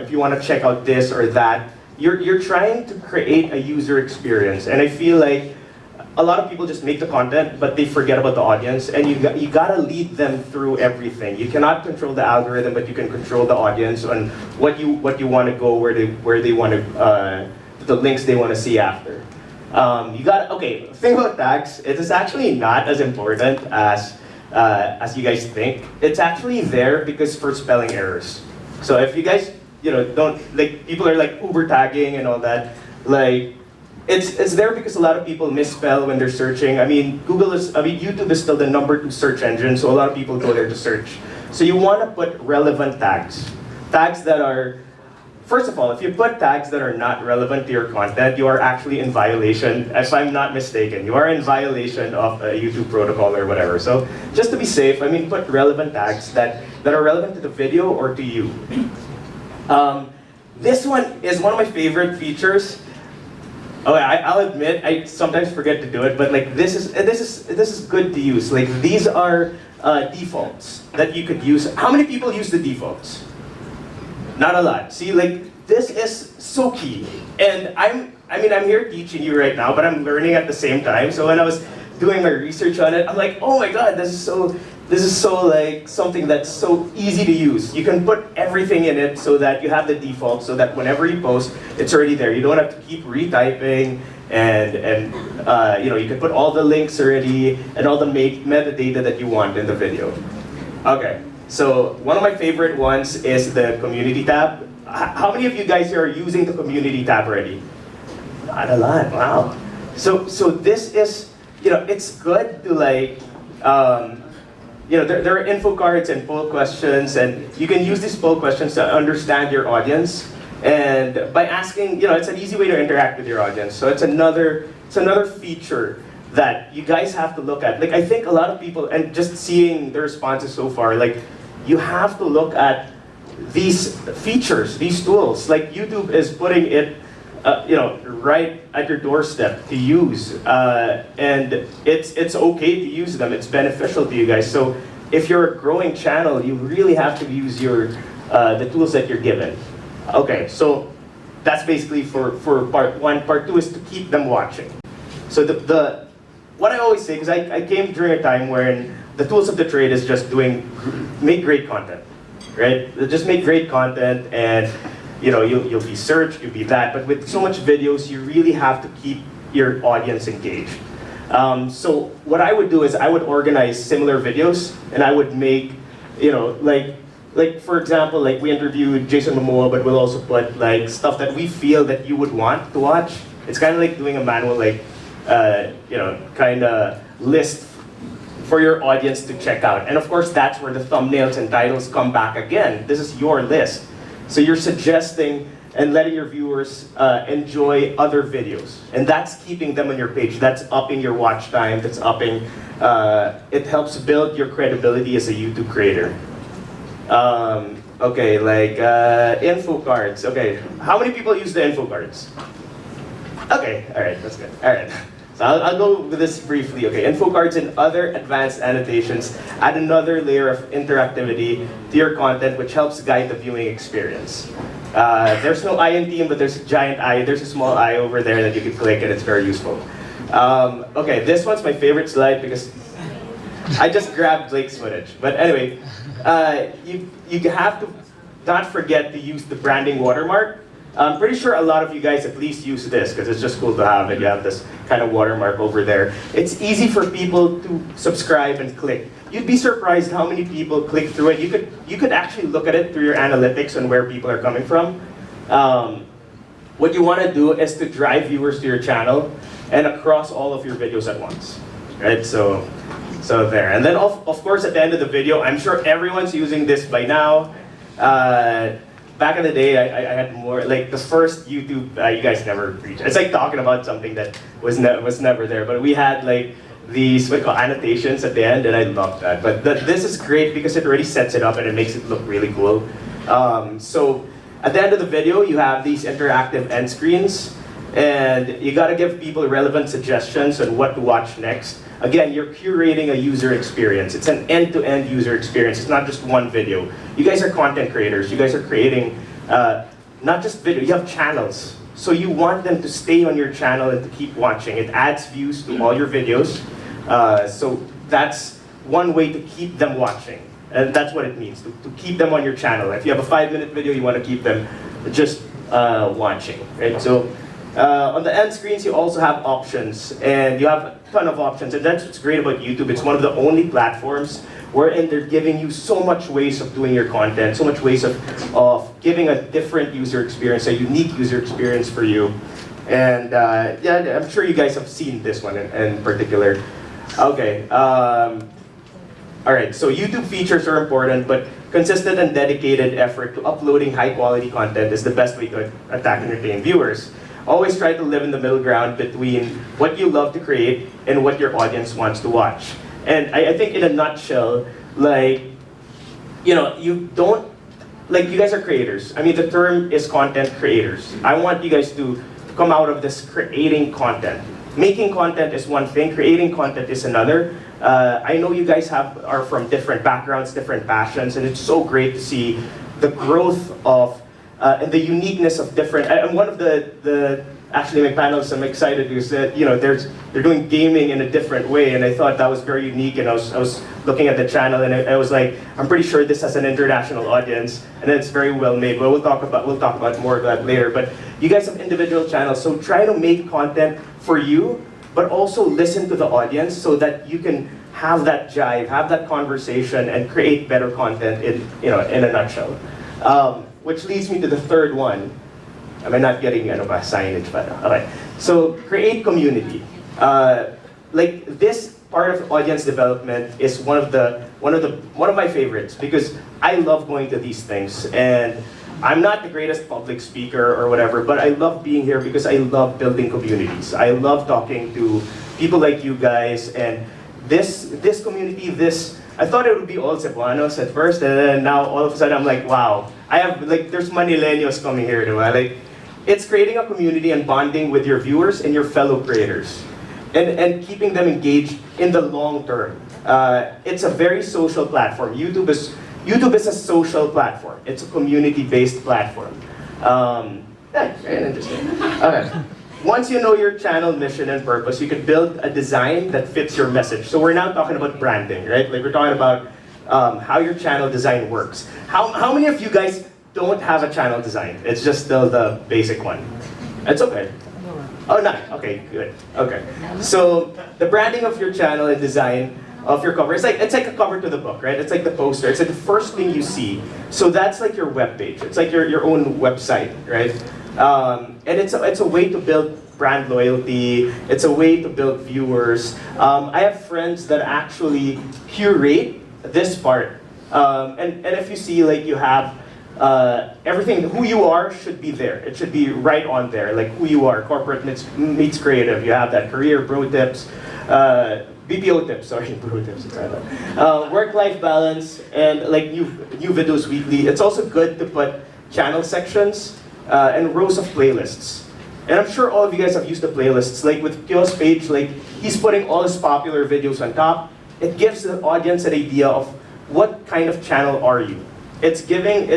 If you want to check out this or that, you're trying to create a user experience. And I feel like a lot of people just make the content, but they forget about the audience, and you gotta lead them through everything. You cannot control the algorithm, but you can control the audience on what you want to go, where they want to, the links they want to see after. Okay, the thing about tags, it is actually not as important as you guys think. It's actually there because for spelling errors. So if you guys, don't, like, people are like Uber tagging and all that, like, it's there because a lot of people misspell when they're searching. I mean, YouTube is still the #2 search engine, so a lot of people go there to search. So you want to put relevant tags. Tags that are, first of all, if you put tags that are not relevant to your content, you are actually in violation, if I'm not mistaken. You are in violation of a YouTube protocol or whatever. So just to be safe, I mean, put relevant tags that are relevant to the video or to you. This one is one of my favorite features. Oh, I'll admit, I sometimes forget to do it, but like this is good to use. Like these are defaults that you could use. How many people use the defaults? Not a lot. See, like this is so key. And I'm here teaching you right now, but I'm learning at the same time. So when I was doing my research on it, I'm like, oh my god, this is so like something that's so easy to use. You can put everything in it so that you have the default, so that whenever you post, it's already there. You don't have to keep retyping, and you can put all the links already and all the metadata that you want in the video. Okay, so one of my favorite ones is the community tab. How many of you guys are using the community tab already? Not a lot. Wow. So this is, it's good to like. There are info cards and poll questions, and you can use these poll questions to understand your audience. And by asking, it's an easy way to interact with your audience. So it's another feature that you guys have to look at. Like I think a lot of people, and just seeing the responses so far, like you have to look at these features, these tools. Like YouTube is putting it, right at your doorstep to use, and it's okay to use them. It's beneficial to you guys. So if you're a growing channel, you really have to use the tools that you're given. Okay, so that's basically for part one. Part two is to keep them watching. So what I always say, because I came during a time when the tools of the trade is just make great content, right? Just make great content, and you'll be searched, you'll be that, but with so much videos, you really have to keep your audience engaged. So what I would do is I would organize similar videos, and I would make, like for example, like we interviewed Jason Momoa, but we'll also put like stuff that we feel that you would want to watch. It's kind of like doing a manual, like, kind of list for your audience to check out. And of course, that's where the thumbnails and titles come back again. This is your list. So you're suggesting and letting your viewers enjoy other videos. And that's keeping them on your page. That's upping your watch time. That's upping, it helps build your credibility as a YouTube creator. Okay, like info cards. Okay, how many people use the info cards? Okay, all right, that's good. All right. So I'll go with this briefly. Okay, info cards and other advanced annotations add another layer of interactivity to your content, which helps guide the viewing experience. There's no eye in team, but there's a giant eye. There's a small eye over there that you can click, and it's very useful. Okay, this one's my favorite slide because I just grabbed Blake's footage. But anyway, you have to not forget to use the branding watermark. I'm pretty sure a lot of you guys at least use this because it's just cool to have it. You have this kind of watermark over there. It's easy for people to subscribe and click. You'd be surprised how many people click through it. You could actually look at it through your analytics on where people are coming from. What you want to do is to drive viewers to your channel and across all of your videos at once, right? So there. And then of course at the end of the video, I'm sure everyone's using this by now. Back in the day, I had more, like the first YouTube, you guys never reached. It's like talking about something that was never there, but we had like these what we call annotations at the end, and I loved that. But this is great because it already sets it up and it makes it look really cool. So at the end of the video, you have these interactive end screens, and you gotta give people relevant suggestions on what to watch next. Again, you're curating a user experience. It's an end-to-end user experience. It's not just one video. You guys are content creators. You guys are creating not just video, you have channels. so you want them to stay on your channel and to keep watching. It adds views to all your videos, so that's one way to keep them watching. And that's what it means, to keep them on your channel. If you have a 5-minute video, you want to keep them just watching, right? So on the end screens, you also have options, and you have a ton of options, and that's what's great about YouTube. It's one of the only platforms wherein they're giving you so much ways of doing your content, so much ways of giving a different user experience, a unique user experience for you. And yeah, I'm sure you guys have seen this one in particular. Okay. All right, so YouTube features are important, but consistent and dedicated effort to uploading high-quality content is the best way to attract and retain viewers. Always try to live in the middle ground between what you love to create and what your audience wants to watch. And I think in a nutshell, like, you know, you don't, like, you guys are creators. I mean, the term is content creators. I want you guys to come out of this creating content. Making content is one thing, creating content is another. I know you guys are from different backgrounds, different passions, and it's so great to see the growth of and the uniqueness of different. And one of the actually my panels I'm excited is that, you know, they're doing gaming in a different way, and I thought that was very unique. And I was looking at the channel, and I was like, I'm pretty sure this has an international audience, and it's very well made. But we'll talk about more of that later. But you guys have individual channels, so try to make content for you, but also listen to the audience so that you can have that jive, have that conversation, and create better content in a nutshell. Which leads me to the third one. Am I not getting signage? But okay. So create community. Like this part of audience development is one of my favorites, because I love going to these things, and I'm not the greatest public speaker or whatever, but I love being here because I love building communities. I love talking to people like you guys, and this community, I thought it would be all Cebuanos at first, and then now all of a sudden I'm like, wow, there's Manileños coming here, diba? Like, it's creating a community and bonding with your viewers and your fellow creators, and keeping them engaged in the long term. It's a very social platform. YouTube is a social platform. It's a community-based platform. Very interesting. Okay. Once you know your channel mission and purpose, you can build a design that fits your message. So we're now talking about branding, right? Like, we're talking about how your channel design works. How many of you guys don't have a channel design? It's just still the basic one. It's okay. Oh, no. Okay, good. Okay. So the branding of your channel and design of your cover, it's like a cover to the book, right? It's like the poster. It's like the first thing you see. So that's like your web page. It's like your own website, right? And it's a way to build brand loyalty. It's a way to build viewers. I have friends that actually curate this part. And if you see, like, you have everything, who you are should be there. It should be right on there, like who you are. Corporate meets creative. You have that career, bro tips, BPO tips, sorry, bro tips, work-life balance, and like new videos weekly. It's also good to put channel sections and rows of playlists. And I'm sure all of you guys have used the playlists. Like with Kyo's page, like, he's putting all his popular videos on top. It gives the audience an idea of what kind of channel are you. It's giving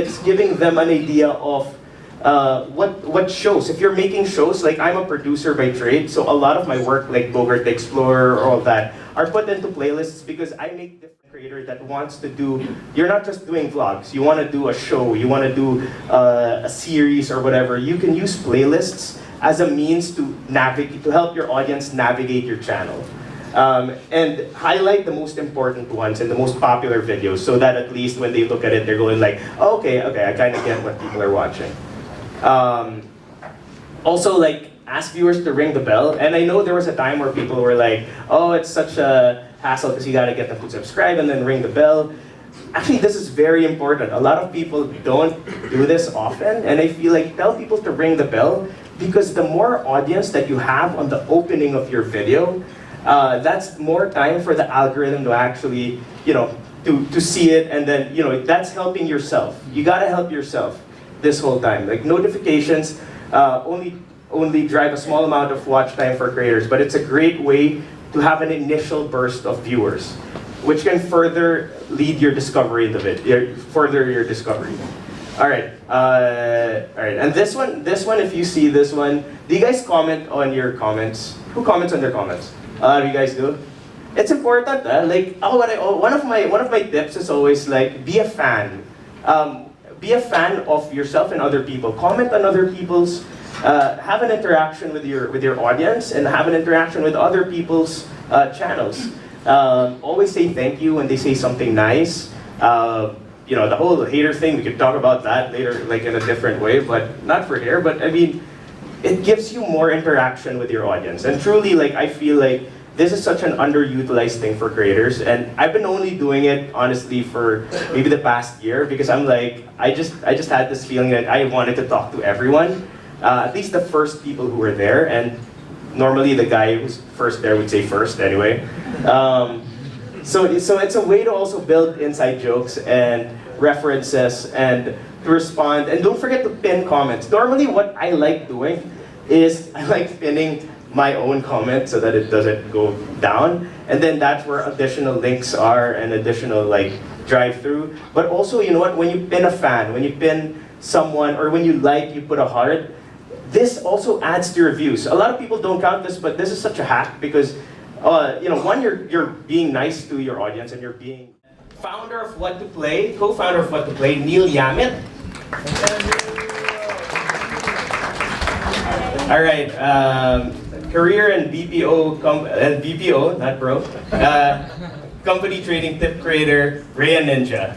them an idea of what shows. If you're making shows, like, I'm a producer by trade, so a lot of my work, like Bogart the Explorer or all that, are put into playlists because I make different creator that wants to do, you're not just doing vlogs, you want to do a show, you want to do a series or whatever. You can use playlists as a means to help your audience navigate your channel. And highlight the most important ones and the most popular videos, so that at least when they look at it, they're going like, oh, okay, I kind of get what people are watching. Also, like, ask viewers to ring the bell. And I know there was a time where people were like, oh, it's such a hassle because you gotta get them to subscribe and then ring the bell. Actually, this is very important. A lot of people don't do this often, and I feel like, tell people to ring the bell, because the more audience that you have on the opening of your video, that's more time for the algorithm to actually, to see it, and then, that's helping yourself. You gotta help yourself this whole time. Like, notifications only drive a small amount of watch time for creators, but it's a great way to have an initial burst of viewers, which can further lead your discovery in the video, further your discovery. All right. All right. And this one, if you see this one, do you guys comment on your comments? Who comments on their comments? You guys do. It's important. Like, one of my tips is always like, be a fan. Be a fan of yourself and other people. Comment on other people's. Have an interaction with your audience and have an interaction with other people's channels. Always say thank you when they say something nice. You know, the whole hater thing, we could talk about that later, like in a different way, but not for here. But I mean, it gives you more interaction with your audience. And truly, like, I feel like this is such an underutilized thing for creators. And I've been only doing it, honestly, for maybe the past year, because I'm like, I just had this feeling that I wanted to talk to everyone, at least the first people who were there. And normally the guy who's first there would say first anyway. So it's a way to also build inside jokes and references and to respond. And don't forget to pin comments. Normally what I like doing is I like pinning my own comment so that it doesn't go down. And then that's where additional links are and additional like drive-through. But also, you know what, when you pin a fan, when you pin someone, or when you like, you put a heart, this also adds to your views. A lot of people don't count this, but this is such a hack because you know, one, you're being nice to your audience and you're being founder of What to Play, co-founder of What to Play, Neil Yamit. All right, career and BPO, not bro, company trading tip creator, Rhea Ninja.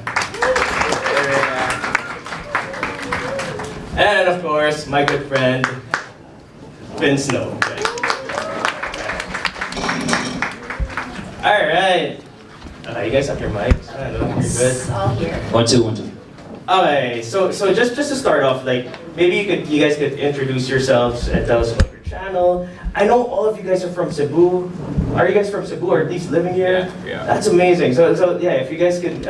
And of course, my good friend, Finn Snow. All right. You guys have your mics? I don't know. You're good. All here. 1, 2, 1, 2. Okay. So just to start off, like maybe you guys could introduce yourselves and tell us about your channel. I know all of you guys are from Cebu. Are you guys from Cebu or at least living here? Yeah. That's amazing. So yeah, if you guys could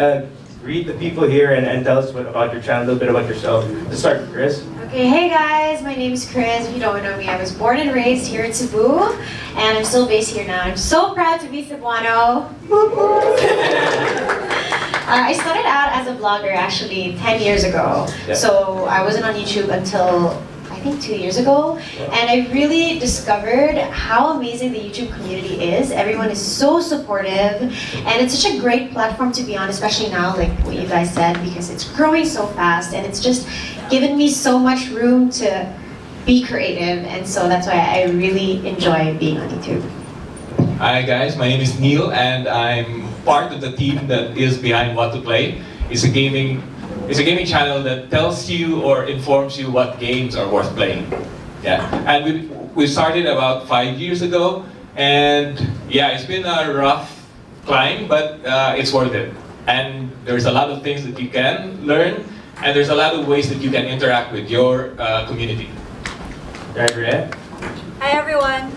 greet the people here and tell us about your channel, a little bit about yourself. Let's start with Chris. Okay, hey guys, my name is Chris. If you don't know me, I was born and raised here in Cebu, and I'm still based here now. I'm so proud to be Cebuano. I started out as a vlogger actually 10 years ago. Yeah. So I wasn't on YouTube until I think 2 years ago, and I really discovered how amazing the YouTube community is. Everyone is so supportive, and it's such a great platform to be on, especially now, like what you guys said, because it's growing so fast, and it's just given me so much room to be creative, and so that's why I really enjoy being on YouTube. Hi guys, my name is Neil and I'm part of the team that is behind What to Play. It's a gaming channel that tells you or informs you what games are worth playing. Yeah, and we started about 5 years ago, and yeah, it's been a rough climb, but it's worth it. And there's a lot of things that you can learn, and there's a lot of ways that you can interact with your community. Right, Rhea? Hi everyone.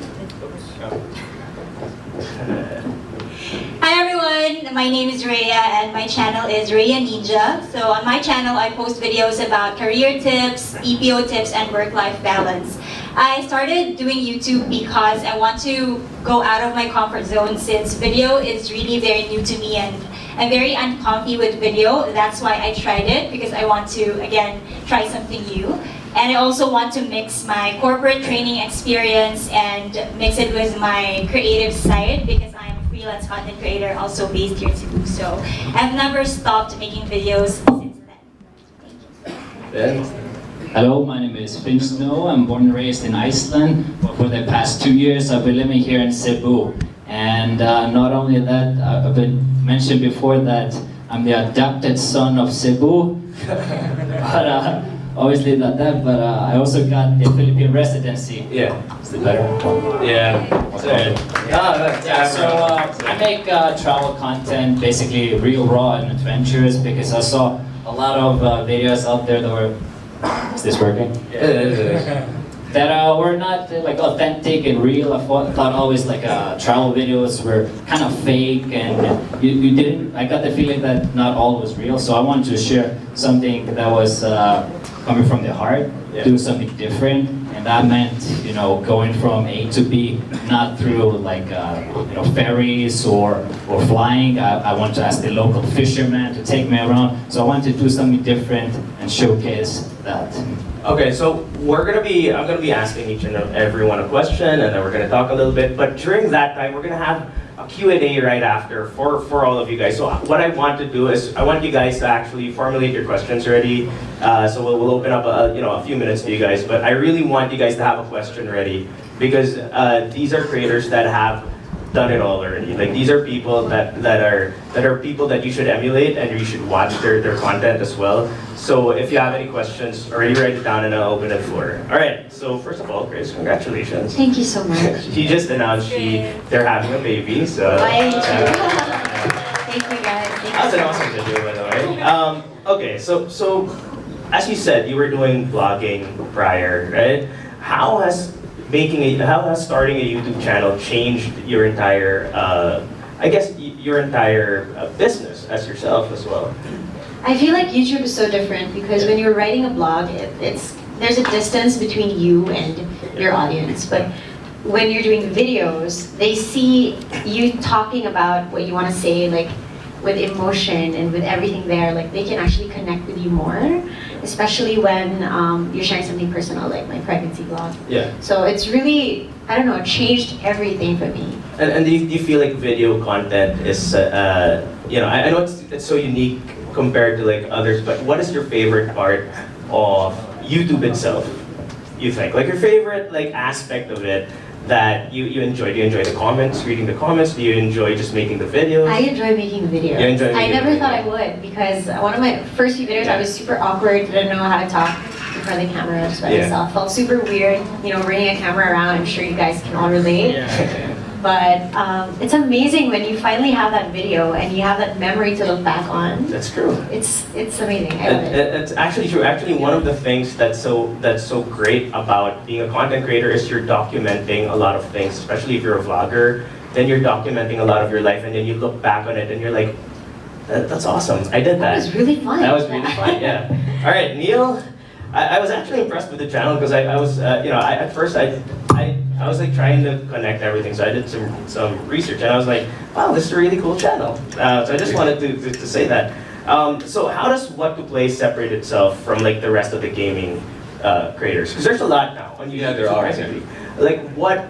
Hi everyone, my name is Rhea and my channel is Rhea Ninja. So on my channel I post videos about career tips, EPO tips, and work-life balance. I started doing YouTube because I want to go out of my comfort zone since video is really very new to me and I'm very uncomfy with video. That's why I tried it, because I want to, again, try something new. And I also want to mix my corporate training experience and mix it with my creative side, because I'm a freelance content creator also based here in Cebu. So I've never stopped making videos since then. Hello, my name is Finn Snow. I'm born and raised in Iceland. For the past 2 years, I've been living here in Cebu. And not only that, I've been mentioned before that I'm the adopted son of Cebu. But obviously not that, but I also got the Philippine residency. Yeah. Is it better? Yeah. Yeah, so I make travel content, basically real, raw, and adventurous, because I saw a lot of videos out there that were... Is this working? Yeah. that were not like authentic and real. I thought always like travel videos were kind of fake, and you didn't. I got the feeling that not all was real. So I wanted to share something that was coming from the heart, do something different, and that meant going from A to B, not through like ferries or flying. I wanted to ask the local fisherman to take me around. So I wanted to do something different and showcase that. Okay, so I'm gonna be asking each and every one a question, and then we're gonna talk a little bit. But during that time, we're gonna have a Q&A right after for all of you guys. So what I want to do is I want you guys to actually formulate your questions already. So we'll open up a few minutes to you guys. But I really want you guys to have a question ready, because these are creators that have done it all already. Like, these are people that are people that you should emulate, and you should watch their content as well. So if you have any questions, already write it down and I'll open the floor. All right, so first of all, Grace, congratulations. Thank you so much. She just announced they're having a baby, so. Thank you. Thank you guys. That was an awesome video, by the way. Okay, so as you said, you were doing vlogging prior, right? How has starting a YouTube channel changed your entire, your entire business as yourself as well? I feel like YouTube is so different because when you're writing a blog, there's a distance between you and your audience. But when you're doing videos, they see you talking about what you want to say, like with emotion and with everything there. Like, they can actually connect with you more, especially when you're sharing something personal, like my pregnancy vlog. Yeah. So it's really, I don't know, changed everything for me. And do you feel like video content is, I know it's so unique compared to like others, but what is your favorite part of YouTube itself, you think? Like, your favorite like aspect of it that you enjoy? Do you enjoy the comments, reading the comments? Do you enjoy just making the videos? I enjoy making the videos. You enjoy I making never the thought I videos. would, because one of my first few videos I was super awkward, didn't know how to talk in front of the camera just by myself. Felt super weird, bringing a camera around. I'm sure you guys can all relate. Yeah. But it's amazing when you finally have that video and you have that memory to look back on. That's true. It's amazing. I love it. It's actually true. Actually, one of the things that's so great about being a content creator is you're documenting a lot of things, especially if you're a vlogger. Then you're documenting a lot of your life, and then you look back on it and you're like, that's awesome. I did that. That was really fun. That was really fun, yeah. All right, Neil, I was actually impressed with the channel because I was, at first I was like trying to connect everything, so I did some research, and I was like, wow, this is a really cool channel. So I just wanted to say that. So how does What to Play separate itself from like the rest of the gaming creators? Because there's a lot now on YouTube. Yeah, there are. Like,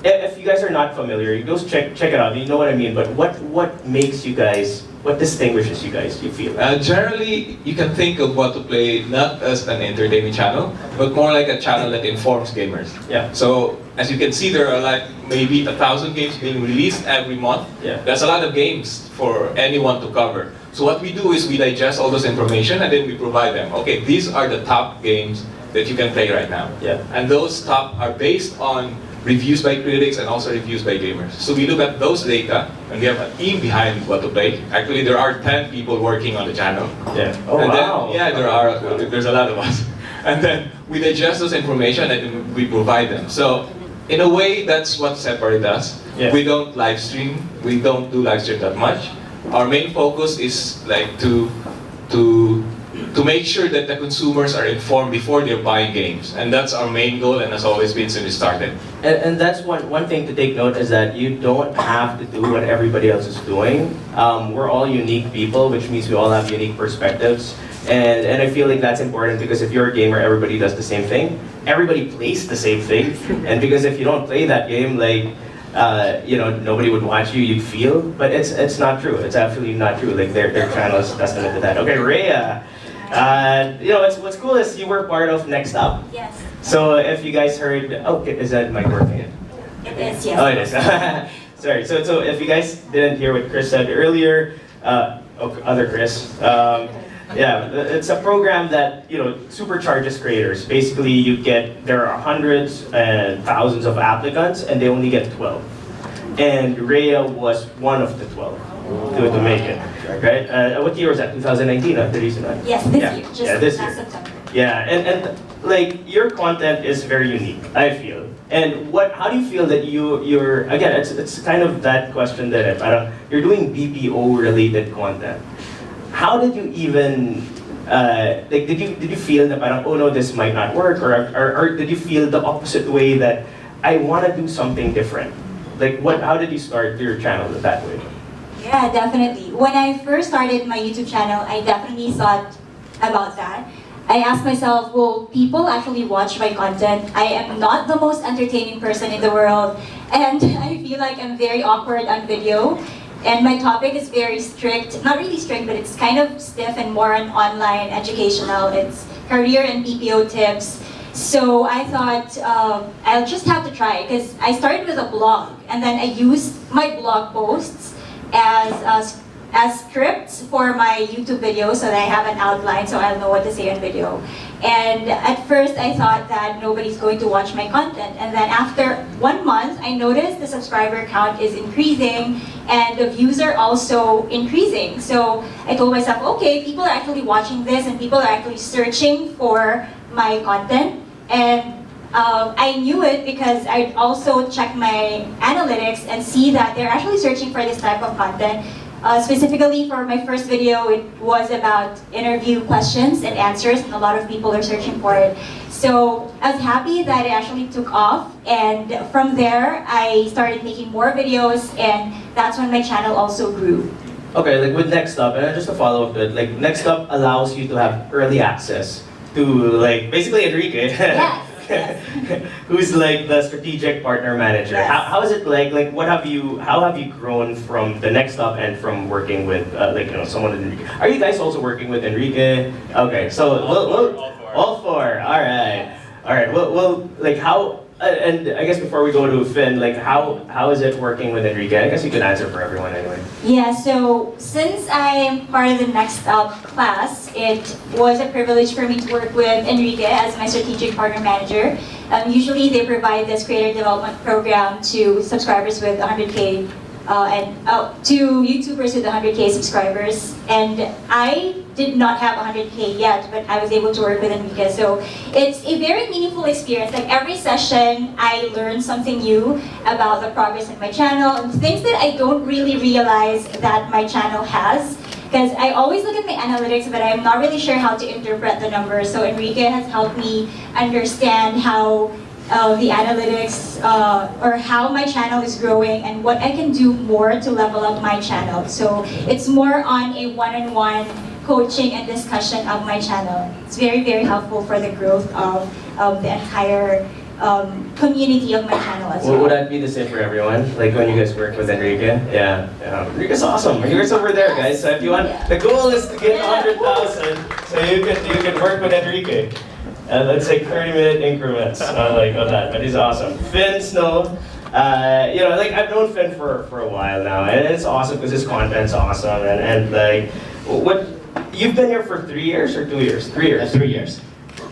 if you guys are not familiar, you go check it out. You know what I mean. But what makes you guys? What distinguishes you guys? You feel? Generally, you can think of What to Play not as an entertainment channel, but more like a channel that informs gamers. Yeah. So as you can see, there are like maybe 1,000 games being released every month. Yeah. That's a lot of games for anyone to cover. So what we do is we digest all those information and then we provide them. Okay, these are the top games that you can play right now. Yeah. And those top are based on reviews by critics and also reviews by gamers. So we look at those data, and we have a team behind What to Play. Actually, there are 10 people working on the channel. Yeah. Oh, and wow. Then, yeah, there's a lot of us. And then we digest those information and we provide them. So in a way, that's what separates us. Yeah. We don't live stream. We don't do live stream that much. Our main focus is like to make sure that the consumers are informed before they're buying games. And that's our main goal, and has always been since we started. And that's one thing to take note, is that you don't have to do what everybody else is doing. We're all unique people, which means we all have unique perspectives. And I feel like that's important, because if you're a gamer, everybody does the same thing. Everybody plays the same thing. And because if you don't play that game, like, nobody would watch you, you'd feel. But it's not true. It's absolutely not true. Like, their channel is testament to that. Okay, Rhea. What's cool is you were part of Next Up. Yes. So if you guys heard, is that mic working? It is, yes. Oh, it is. Sorry. So if you guys didn't hear what Chris said earlier, other Chris, it's a program that supercharges creators. Basically, there are hundreds and thousands of applicants, and they only get 12. And Rhea was one of the 12. to make it, right? What year was that? 2019, the recent one? Yes, this Yeah. year, just Yeah, this last year. September. Yeah, and like your content is very unique, I feel. And how do you feel that you're again? It's kind of that question that you're doing BPO related content. How did you even like? Did you feel that oh no, this might not work, or did you feel the opposite way that I want to do something different? Like what? How did you start your channel that way? Yeah, definitely. When I first started my YouTube channel, I definitely thought about that. I asked myself, will people actually watch my content? I am not the most entertaining person in the world, and I feel like I'm very awkward on video. And my topic is very strict, not really strict, but it's kind of stiff and more on online educational. It's career and BPO tips. So I thought I'll just have to try, because I started with a blog, and then I used my blog posts as scripts for my YouTube videos, so that I have an outline so I'll know what to say on video. And at first I thought that nobody's going to watch my content, and then after 1 month I noticed the subscriber count is increasing and the views are also increasing. So I told myself, okay, people are actually watching this and people are actually searching for my content. And I knew it because I'd also check my analytics and see that they're actually searching for this type of content. Specifically for my first video, it was about interview questions and answers, and a lot of people are searching for it. So I was happy that it actually took off, and from there I started making more videos, and that's when my channel also grew. Okay, like with Next Up, and just to follow up with, like Next Up allows you to have early access to like basically Enrique. Yes. Who's like the strategic partner manager. Yes. How is it like how have you grown from the Next Up and from working with someone with Enrique? Are you guys also working with Enrique? Okay, so all four. All right. Well, like how and I guess before we go to Finn, like how is it working with Enrique? I guess you can answer for everyone anyway. Yeah, so since I'm part of the Next Up class, it was a privilege for me to work with Enrique as my strategic partner manager. Usually they provide this creator development program to subscribers with 100K to YouTubers with 100K subscribers. And I did not have 100K yet, but I was able to work with Enrique. So it's a very meaningful experience. Like every session, I learn something new about the progress in my channel and things that I don't really realize that my channel has. Because I always look at my analytics, but I'm not really sure how to interpret the numbers. So Enrique has helped me understand how the analytics or how my channel is growing and what I can do more to level up my channel. So it's more on a one-on-one coaching and discussion of my channel. It's very, very helpful for the growth of the entire community of my channel as well. Would that be the same for everyone? Like when you guys work with Enrique? Yeah. Enrique's awesome. Enrique's over there, guys. So if you want, the goal is to get 100,000, so you can work with Enrique. And let's say 30-minute increments on that. But he's awesome. Finn Snow. Like I've known Finn for a while now, and it's awesome because his content's awesome. And like, you've been here for 3 years or 2 years? 3 years. 3 years.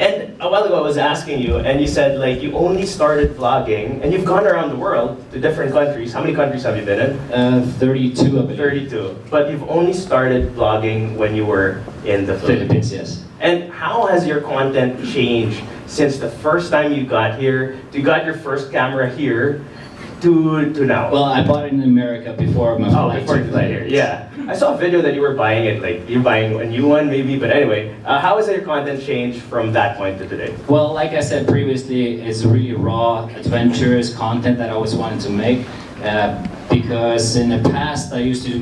And a while ago I was asking you, and you said like you only started vlogging, and you've gone around the world to different countries. How many countries have you been in? 32, I believe. 32. But you've only started vlogging when you were in the Philippines, yes. And how has your content changed since the first time you got here, you got your first camera here, to now? Well, I bought it in America before my flight. Before you flight here, yeah. I saw a video that you were buying it, like you're buying a new one maybe, but anyway, how has your content changed from that point to today? Well, like I said previously, it's really raw, adventurous content that I always wanted to make. Because in the past I used to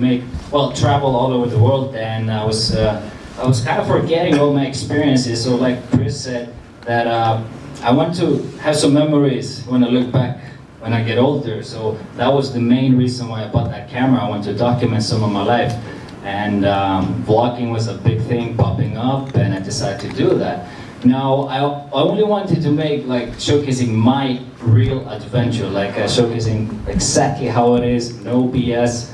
travel all over the world, and I was kind of forgetting all my experiences. So like Chris said, that I want to have some memories when I look back when I get older. So that was the main reason why I bought that camera. I want to document some of my life. And vlogging was a big thing popping up, and I decided to do that. Now, I only wanted to make like showcasing my real adventure, like showcasing exactly how it is, no BS,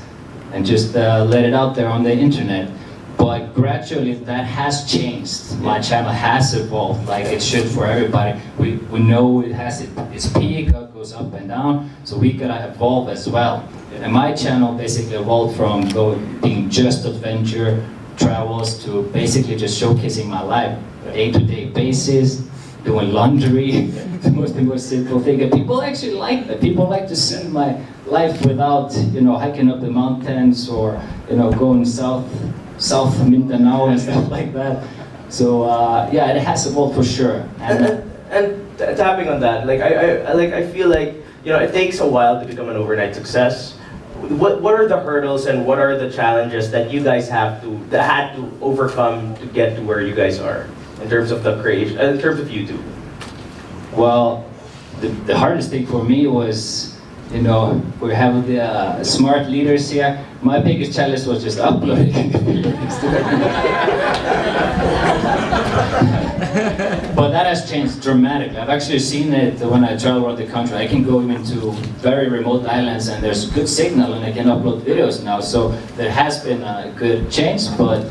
and just let it out there on the internet. But gradually that has changed. My channel has evolved, like it should for everybody. We know it has its peak, it goes up and down, so we gotta evolve as well. And my channel basically evolved from being just adventure travels to basically just showcasing my life, day-to-day basis, doing laundry, the most simple thing. And people actually like that. People like to see my life without, hiking up the mountains or, going south Mindanao and stuff like that. So yeah, it has evolved for sure. And tapping on that, I feel like it takes a while to become an overnight success. What are the hurdles and what are the challenges that you guys had to overcome to get to where you guys are in terms of the creation, in terms of YouTube? Well, the hardest thing for me was, we have the smart leaders here. My biggest challenge was just uploading. But that has changed dramatically. I've actually seen it when I travel around the country. I can go even to very remote islands and there's good signal and I can upload videos now. So there has been a good change, but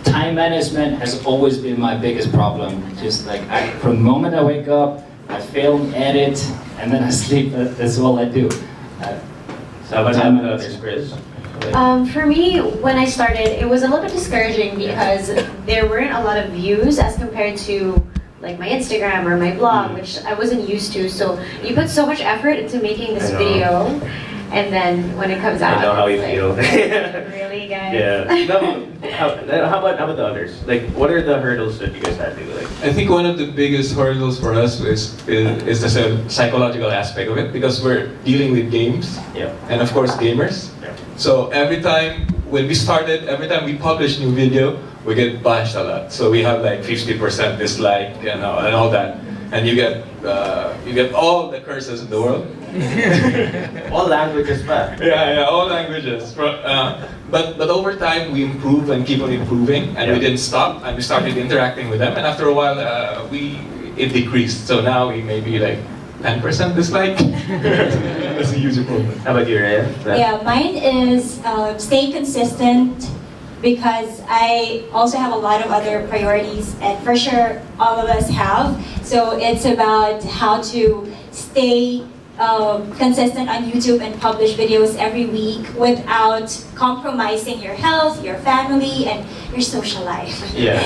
time management has always been my biggest problem. Just like from the moment I wake up, I film, edit, and then I sleep. That's all I do. So how about others, Chris? For me, when I started, it was a little bit discouraging because there weren't a lot of views as compared to like my Instagram or my blog, which I wasn't used to. So you put so much effort into making this video, and then when it comes out, I know how you like, feel. Really, guys? Yeah. No, how about the others? Like, what are the hurdles that you guys had to I think one of the biggest hurdles for us is the psychological aspect of it, because we're dealing with games, and of course gamers. So every time when we started, every time we publish new video, we get bashed a lot. So we have like 50% dislike and all that, and you get all the curses in the world. All languages, man. Yeah, all languages. But over time we improve and keep on improving, and we didn't stop, and we started interacting with them, and after a while it decreased. So now we may be like 10% dislike. That's a huge improvement. How about you, Rhea? Yeah, mine is stay consistent, because I also have a lot of other priorities, and for sure all of us have. So it's about how to stay consistent on YouTube and publish videos every week without compromising your health, your family, and your social life. Yeah,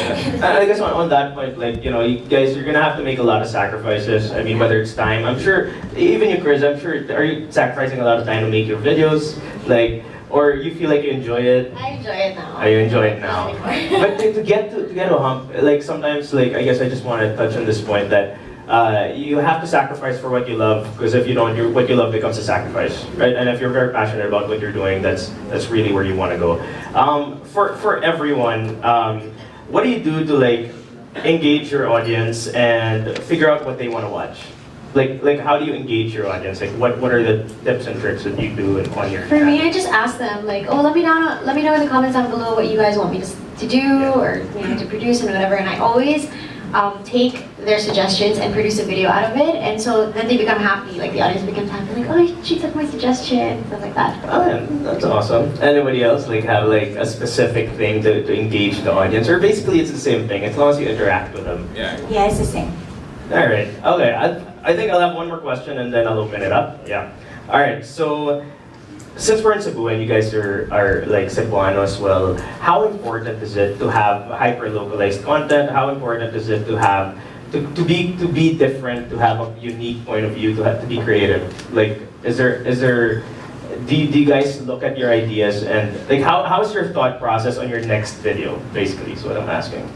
I guess on that point, like, you guys, you're gonna have to make a lot of sacrifices. I mean, whether it's time, I'm sure, even you, Chris, I'm sure, are you sacrificing a lot of time to make your videos? Like, or you feel like you enjoy it? I enjoy it now. Oh, you enjoy it now. But to get to a hump, like sometimes, like, I guess I just want to touch on this point that you have to sacrifice for what you love, because if you don't, what you love becomes a sacrifice, right? And if you're very passionate about what you're doing, that's really where you want to go. For everyone, what do you do to like engage your audience and figure out what they want to watch? Like how do you engage your audience? Like what are the tips and tricks that you do on your For me, I just ask them like, oh, let me know in the comments down below what you guys want me to do or to produce and whatever. And I always take their suggestions and produce a video out of it, and so then they become happy. Like the audience becomes happy. Like, oh, she took my suggestion, stuff like that. Oh, yeah, that's awesome. Anybody else like have like a specific thing to engage the audience, or basically it's the same thing as long as you interact with them? Yeah, it's the same. All right. Okay. I think I'll have one more question and then I'll open it up. Yeah. All right. So since we're in Cebu and you guys are like Cebuano as well, how important is it to have hyper-localized content? How important is it to have to be different, to have a unique point of view, to be creative? Like, do you guys look at your ideas and like how's your thought process on your next video? Basically, is what I'm asking.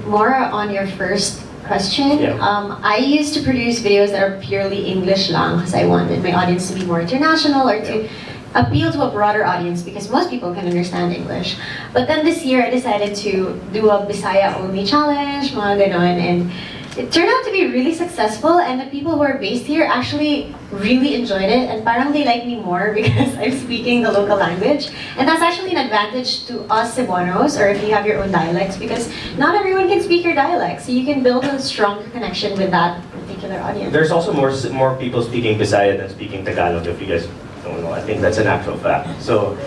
More on your first question. Yeah. I used to produce videos that are purely English lang because I wanted my audience to be more international or to appeal to a broader audience because most people can understand English. But then this year I decided to do a Bisaya only challenge, mga ganon, and it turned out to be really successful, and the people who are based here actually really enjoyed it, and parang they like me more because I'm speaking the local language. And that's actually an advantage to us Cebuanos, or if you have your own dialects, because not everyone can speak your dialect, so you can build a stronger connection with that particular audience. There's also more people speaking Bisaya than speaking Tagalog, if you guys don't know. I think that's an actual fact. So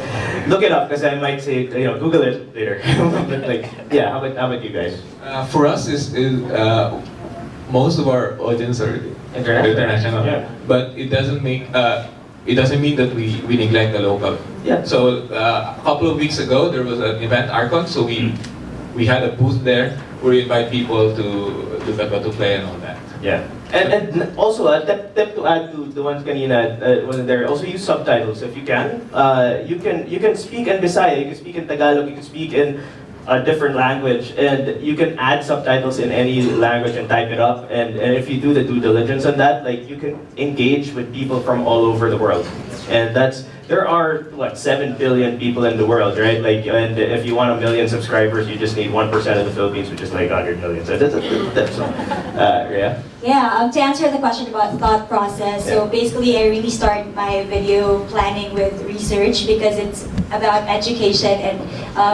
look it up, because I might say, Google it later. But like, yeah, how about you guys? For us, most of our audience are international, but it doesn't make it doesn't mean that we neglect the local. Yeah. So a couple of weeks ago, there was an event, Arcon, so we had a booth there where we invite people to learn what to play and all that. Yeah. And also, a tip to add to the ones kanina, wasn't there, also use subtitles if you can. You can speak in Bisaya, you can speak in Tagalog, you can speak in a different language, and you can add subtitles in any language and type it up. And if you do the due diligence on that, like you can engage with people from all over the world. And there are what 7 billion people in the world, right? Like, and if you want 1 million subscribers, you just need 1% of the Philippines, which is like 100 million. So yeah. Yeah, to answer the question about thought process, so basically I really start my video planning with research because it's about education and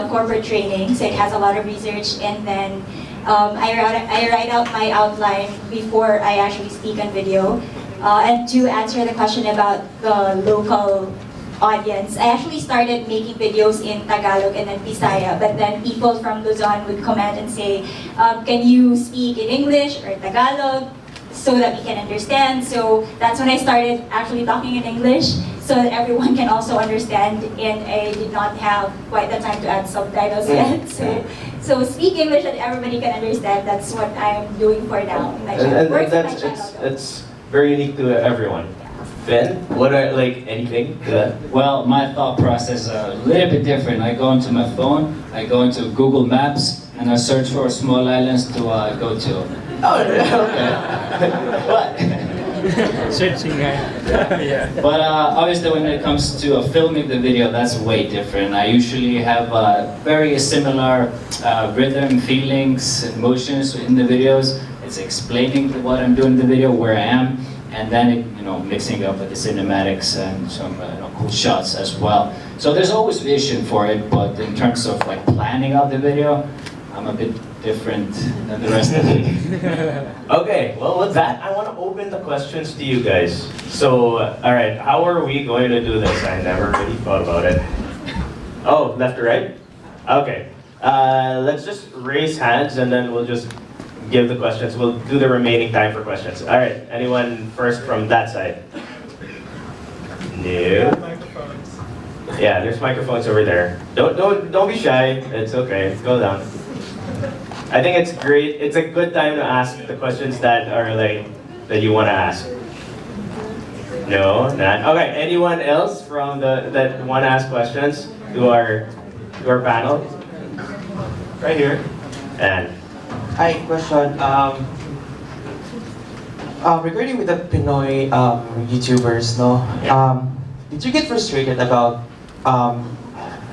corporate training, so it has a lot of research, and then I write out my outline before I actually speak on video. And to answer the question about the local audience, I actually started making videos in Tagalog and then Bisaya, but then people from Luzon would comment and say, can you speak in English or Tagalog so that we can understand? So that's when I started actually talking in English so that everyone can also understand, and I did not have quite the time to add subtitles yet. So speak English that everybody can understand, that's what I'm doing for now. And it's very unique to everyone. Ben, what are like anything to that? Well, my thought process is a little bit different. I go into my phone, I go into Google Maps, and I search for small islands to go to. Oh, okay. But Searching, yeah. But obviously when it comes to filming the video, that's way different. I usually have very similar rhythm, feelings, emotions in the videos. It's explaining what I'm doing in the video, where I am, and then mixing up with the cinematics and some cool shots as well. So there's always vision for it, but in terms of like planning out the video, I'm a bit different than the rest of it. Okay, well with that, I want to open the questions to you guys. So, all right, how are we going to do this? I never really thought about it. Oh, left to right? Okay, let's just raise hands and then we'll just give the questions. We'll do the remaining time for questions. All right, anyone first from that side? No. Yeah, there's microphones over there. Don't be shy. It's okay. Go down. I think it's great. It's a good time to ask the questions that are like that you want to ask. No, not. Okay. Anyone else from that want to ask questions to our panel? Right here. And Hi, question. Regarding with the Pinoy YouTubers, no? Did you get frustrated about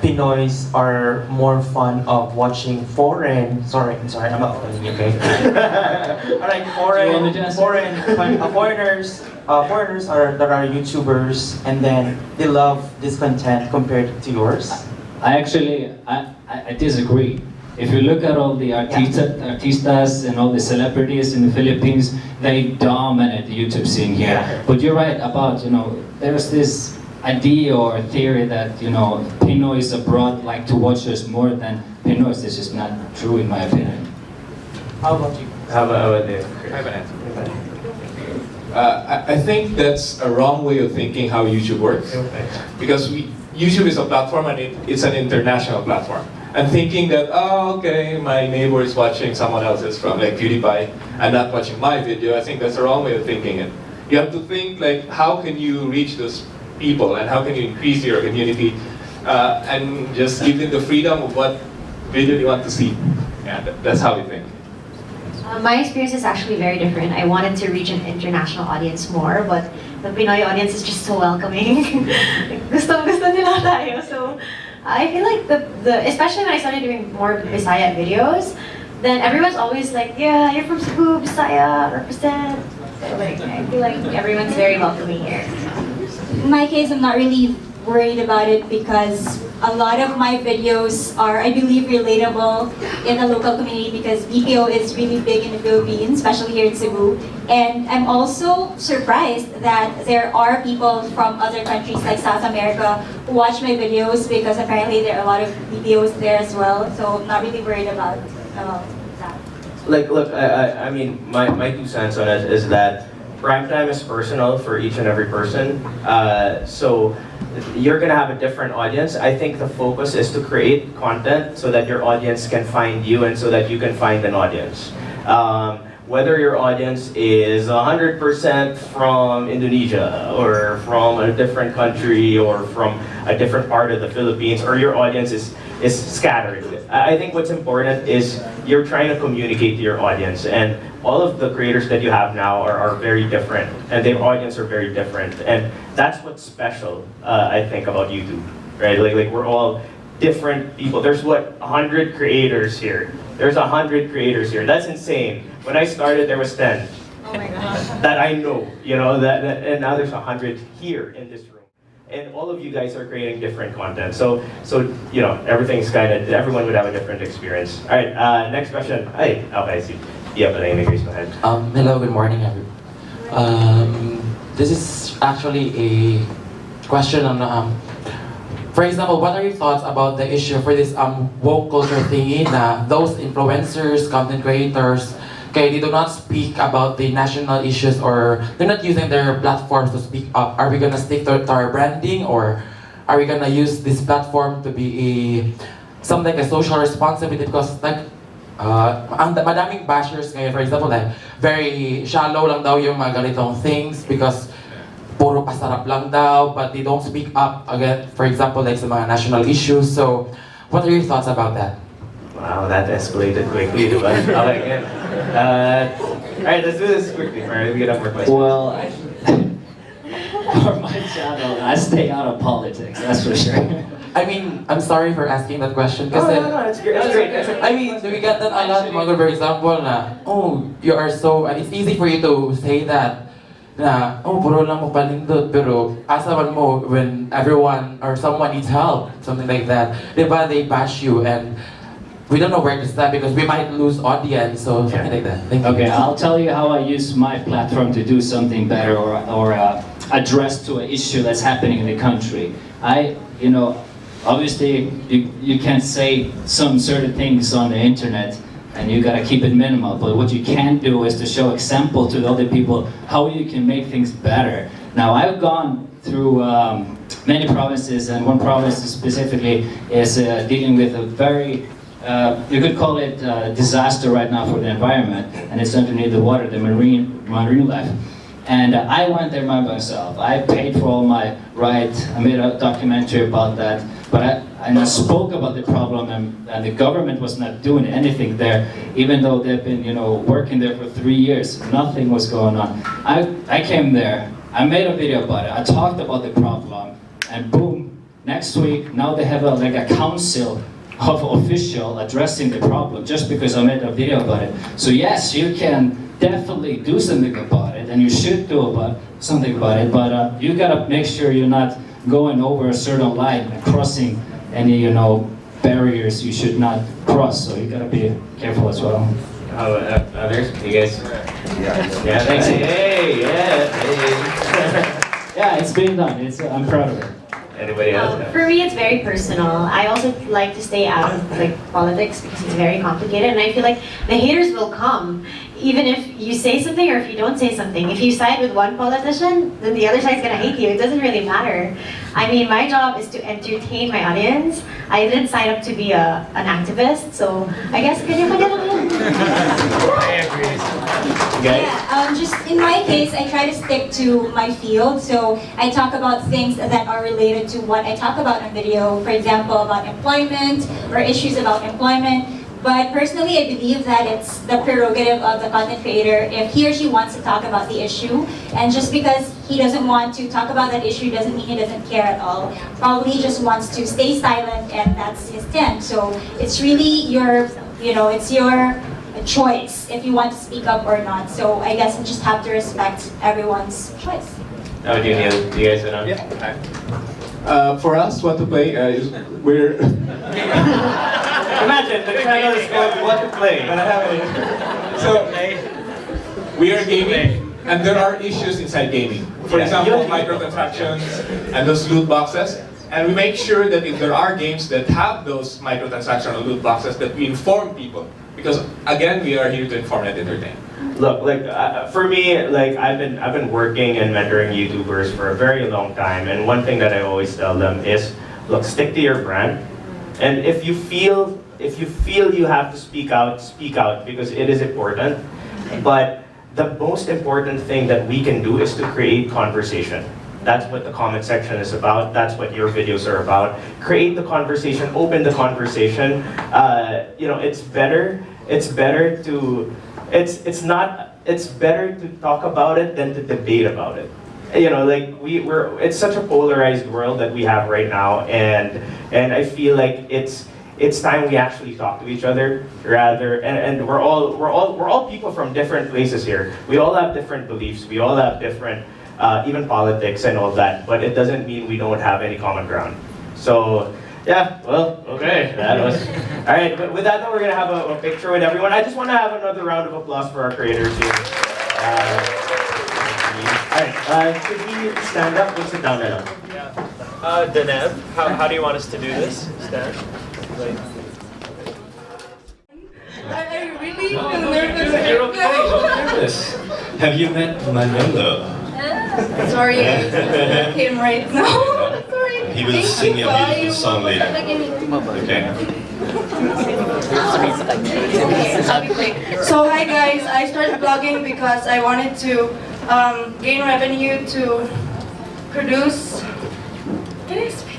Pinoys are more fun of watching foreign? Sorry, I'm not following you, okay? Alright, foreigners that are YouTubers, and then they love this content compared to yours. I disagree. If you look at all the artistas and all the celebrities in the Philippines, they dominate the YouTube scene here. Yeah. But you're right about, there's this idea or theory that, Pinoys abroad like to watch us more than Pinoys. This is not true in my opinion. How about you? how about you? I have an answer. I think that's a wrong way of thinking how YouTube works. Because YouTube is a platform and it's an international platform. And thinking that, oh, okay, my neighbor is watching someone else's from like PewDiePie and not watching my video, I think that's the wrong way of thinking it. You have to think like, how can you reach those people and how can you increase your community and just give them the freedom of what video you want to see. Yeah, that's how we think. My experience is actually very different. I wanted to reach an international audience more, but the Pinoy audience is just so welcoming. Gusto nila tayo. So I feel like especially when I started doing more Bisaya videos, then everyone's always like, yeah, you're from Cebu, Bisaya, represent. So like, I feel like everyone's very welcoming here. In my case, I'm not really worried about it because a lot of my videos are, I believe, relatable in the local community because BPO is really big in the Philippines, especially here in Cebu. And I'm also surprised that there are people from other countries like South America who watch my videos because apparently there are a lot of BPOs there as well. So I'm not really worried about that. Like, look, I mean, my 2 cents on it is that prime time is personal for each and every person. So you're gonna have a different audience. I think the focus is to create content so that your audience can find you and so that you can find an audience. Whether your audience is 100% from Indonesia or from a different country or from a different part of the Philippines, or your audience is scattered. I think what's important is you're trying to communicate to your audience, and all of the creators that you have now are very different, and their audience are very different, and that's what's special, I think, about YouTube, right? Like we're all different people. There's what, 100 creators here. There's 100 creators here. That's insane. When I started, there was 10. Oh my gosh. That I know, you know, and now there's 100 here in this room. And all of you guys are creating different content. So you know, everything's everyone would have a different experience. All right, next question. Hey, okay, I see. Yeah, but I raise my hand. Hello, good morning, everyone. This is actually a question on, for example, what are your thoughts about the issue for this woke culture thingy na those influencers, content creators, okay, they do not speak about the national issues or they're not using their platforms to speak up. Are we gonna stick to our branding, or are we gonna use this platform to be something like a social responsibility? Because like, madaming bashers ngayon, for example, like, very shallow lang daw yung mga ganitong things because puro pasarap lang daw, but they don't speak up again, for example, like sa mga national issues. So, what are your thoughts about that? Wow, that escalated quickly, diba? Okay, again. Alright, let's do this quickly, alright? We get up more questions. Well, for my channel, I stay out of politics, that's for sure. I mean, I'm sorry for asking that question. No, it's great. That's great. I mean, we get that a lot, mga for example, na, oh, you are so, and it's easy for you to say that, na, oh, puro lang mo palindot, pero asaban mo when everyone or someone needs help, something like that. Diba, they bash you, and we don't know where to start because we might lose audience, so something like that. Thank you. Okay, I'll tell you how I use my platform to do something better or address to an issue that's happening in the country. You know, obviously you can't say some certain things on the internet and you gotta keep it minimal, but what you can do is to show example to the other people how you can make things better. Now, I've gone through many provinces, and one province specifically is dealing with a very you could call it disaster right now for the environment, and it's underneath the water, the marine life. And I went there by myself. I paid for all my rights. I made a documentary about that. But I spoke about the problem, and the government was not doing anything there, even though they've been, you know, working there for 3 years. Nothing was going on. I came there. I made a video about it. I talked about the problem, and boom, next week now they have like a council of official addressing the problem just because I made a video about it. So yes, you can definitely do something about it, and you should do something about it, but you gotta make sure you're not going over a certain line and crossing any, you know, barriers you should not cross, so you gotta be careful as well. How about others? You guys? Yeah, thanks. Hey, yeah, hey. Yeah, it's been done. I'm proud of it. Anybody else? For me, it's very personal. I also like to stay out of like politics because it's very complicated, and I feel like the haters will come, even if you say something or if you don't say something. If you side with one politician, then the other side's gonna hate you. It doesn't really matter. I mean, my job is to entertain my audience. I didn't sign up to be an activist, so I guess kanya-kanya lang yun. I agree. Okay. Yeah, just in my case, I try to stick to my field. So I talk about things that are related to what I talk about on video. For example, about employment or issues about employment. But personally, I believe that it's the prerogative of the content creator if he or she wants to talk about the issue. And just because he doesn't want to talk about that issue doesn't mean he doesn't care at all. Probably just wants to stay silent, and that's his stand. So it's really your, you know, it's your choice if you want to speak up or not. So I guess you just have to respect everyone's choice. How about you, Neil? You guys know? Yeah. For us, what to play, we're... Imagine, the channel is called What to Play. So, we are gaming, and there are issues inside gaming. For example, microtransactions and those loot boxes. And we make sure that if there are games that have those microtransactions or loot boxes, that we inform people. Because, again, we are here to inform and entertain. Look, like for me, like I've been working and mentoring YouTubers for a very long time, and one thing that I always tell them is, look, stick to your brand, and if you feel you have to speak out because it is important. But the most important thing that we can do is to create conversation. That's what the comment section is about. That's what your videos are about. Create the conversation, open the conversation. You know, it's better to talk about it than to debate about it. You know, like it's such a polarized world that we have right now, and I feel like it's time we actually talk to each other and we're all people from different places here. We all have different beliefs. We all have different even politics and all that, but it doesn't mean we don't have any common ground. So yeah, well, okay, that was all right. But with that, though, we're gonna have a picture with everyone. I just want to have another round of applause for our creators here. All right, could we stand up? We'll sit down now. Danev, how do you want us to do this? Stand. I really feel You're okay. Don't nervous. Have you met Manolo? Sorry, I came right now. Sorry. He will sing a beautiful song later. Okay. So hi guys, I started vlogging because I wanted to gain revenue to produce. Can I speak?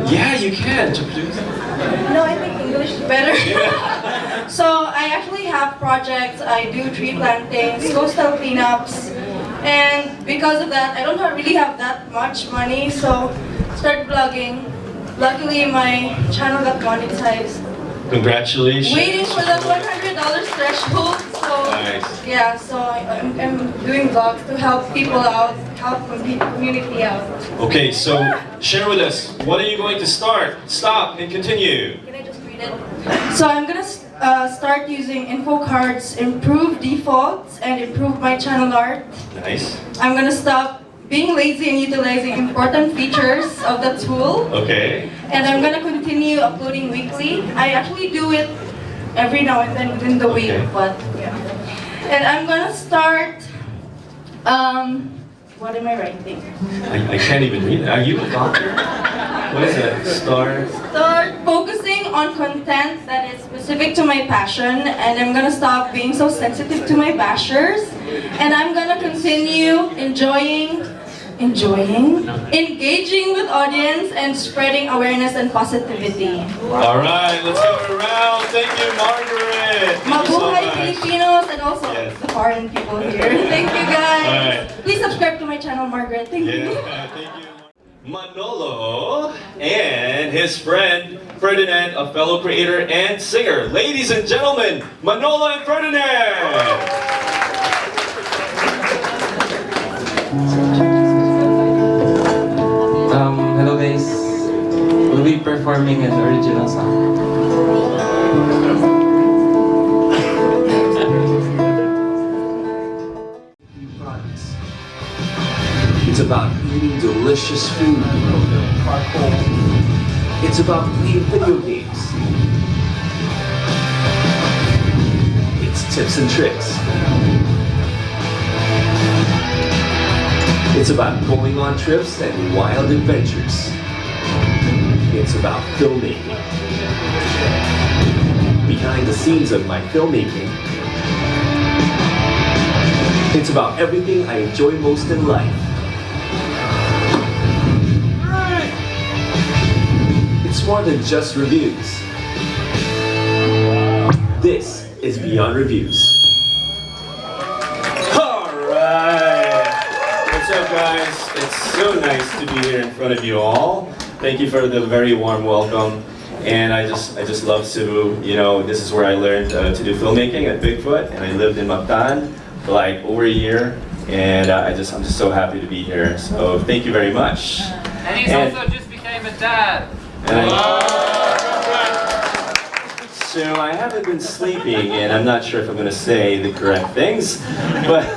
Yeah, you can. To produce. No, I think English is better. So I actually have projects. I do tree plantings, coastal cleanups, and because of that, I don't really have that much money. So start vlogging. Luckily, my channel got monetized. Congratulations. Waiting for that $100 threshold. So nice. yeah, so I'm doing vlogs to help people out, help community out. Okay, so share with us. What are you going to start, stop, and continue? Can I just read it? So I'm gonna start using info cards, improve defaults, and improve my channel art. Nice. I'm gonna stop being lazy and utilizing important features of the tool. Okay. And I'm gonna continue uploading weekly. I actually do it every now and then within the week, but yeah. And I'm gonna start, what am I writing? I can't even read it. Are you a doctor? What is it? Start Focusing on content that is specific to my passion, and I'm gonna stop being so sensitive to my bashers, and I'm gonna continue engaging with audience and spreading awareness and positivity. All right, let's give it a round. Thank you, Margaret. Thank you so Mabuhay much. Filipinos and also the foreign people here. Thank you guys. All right. Please subscribe to my channel, Margaret. Thank you. Thank you. Manolo and his friend Ferdinand, a fellow creator and singer. Ladies and gentlemen, Manolo and Ferdinand. Hello guys. We'll be performing an original song. It's about eating delicious food. It's about playing video games. It's tips and tricks. It's about going on trips and wild adventures. It's about filmmaking. Behind the scenes of my filmmaking, it's about everything I enjoy most in life. It's more than just reviews. This is Beyond Reviews. Alright! What's up, guys? It's so nice to be here in front of you all. Thank you for the very warm welcome. And I just love Cebu. You know, this is where I learned to do filmmaking at Bigfoot, and I lived in Mactan for like over a year. And I'm just so happy to be here. So thank you very much. And he's also just became a dad. So I haven't been sleeping, and I'm not sure if I'm going to say the correct things, but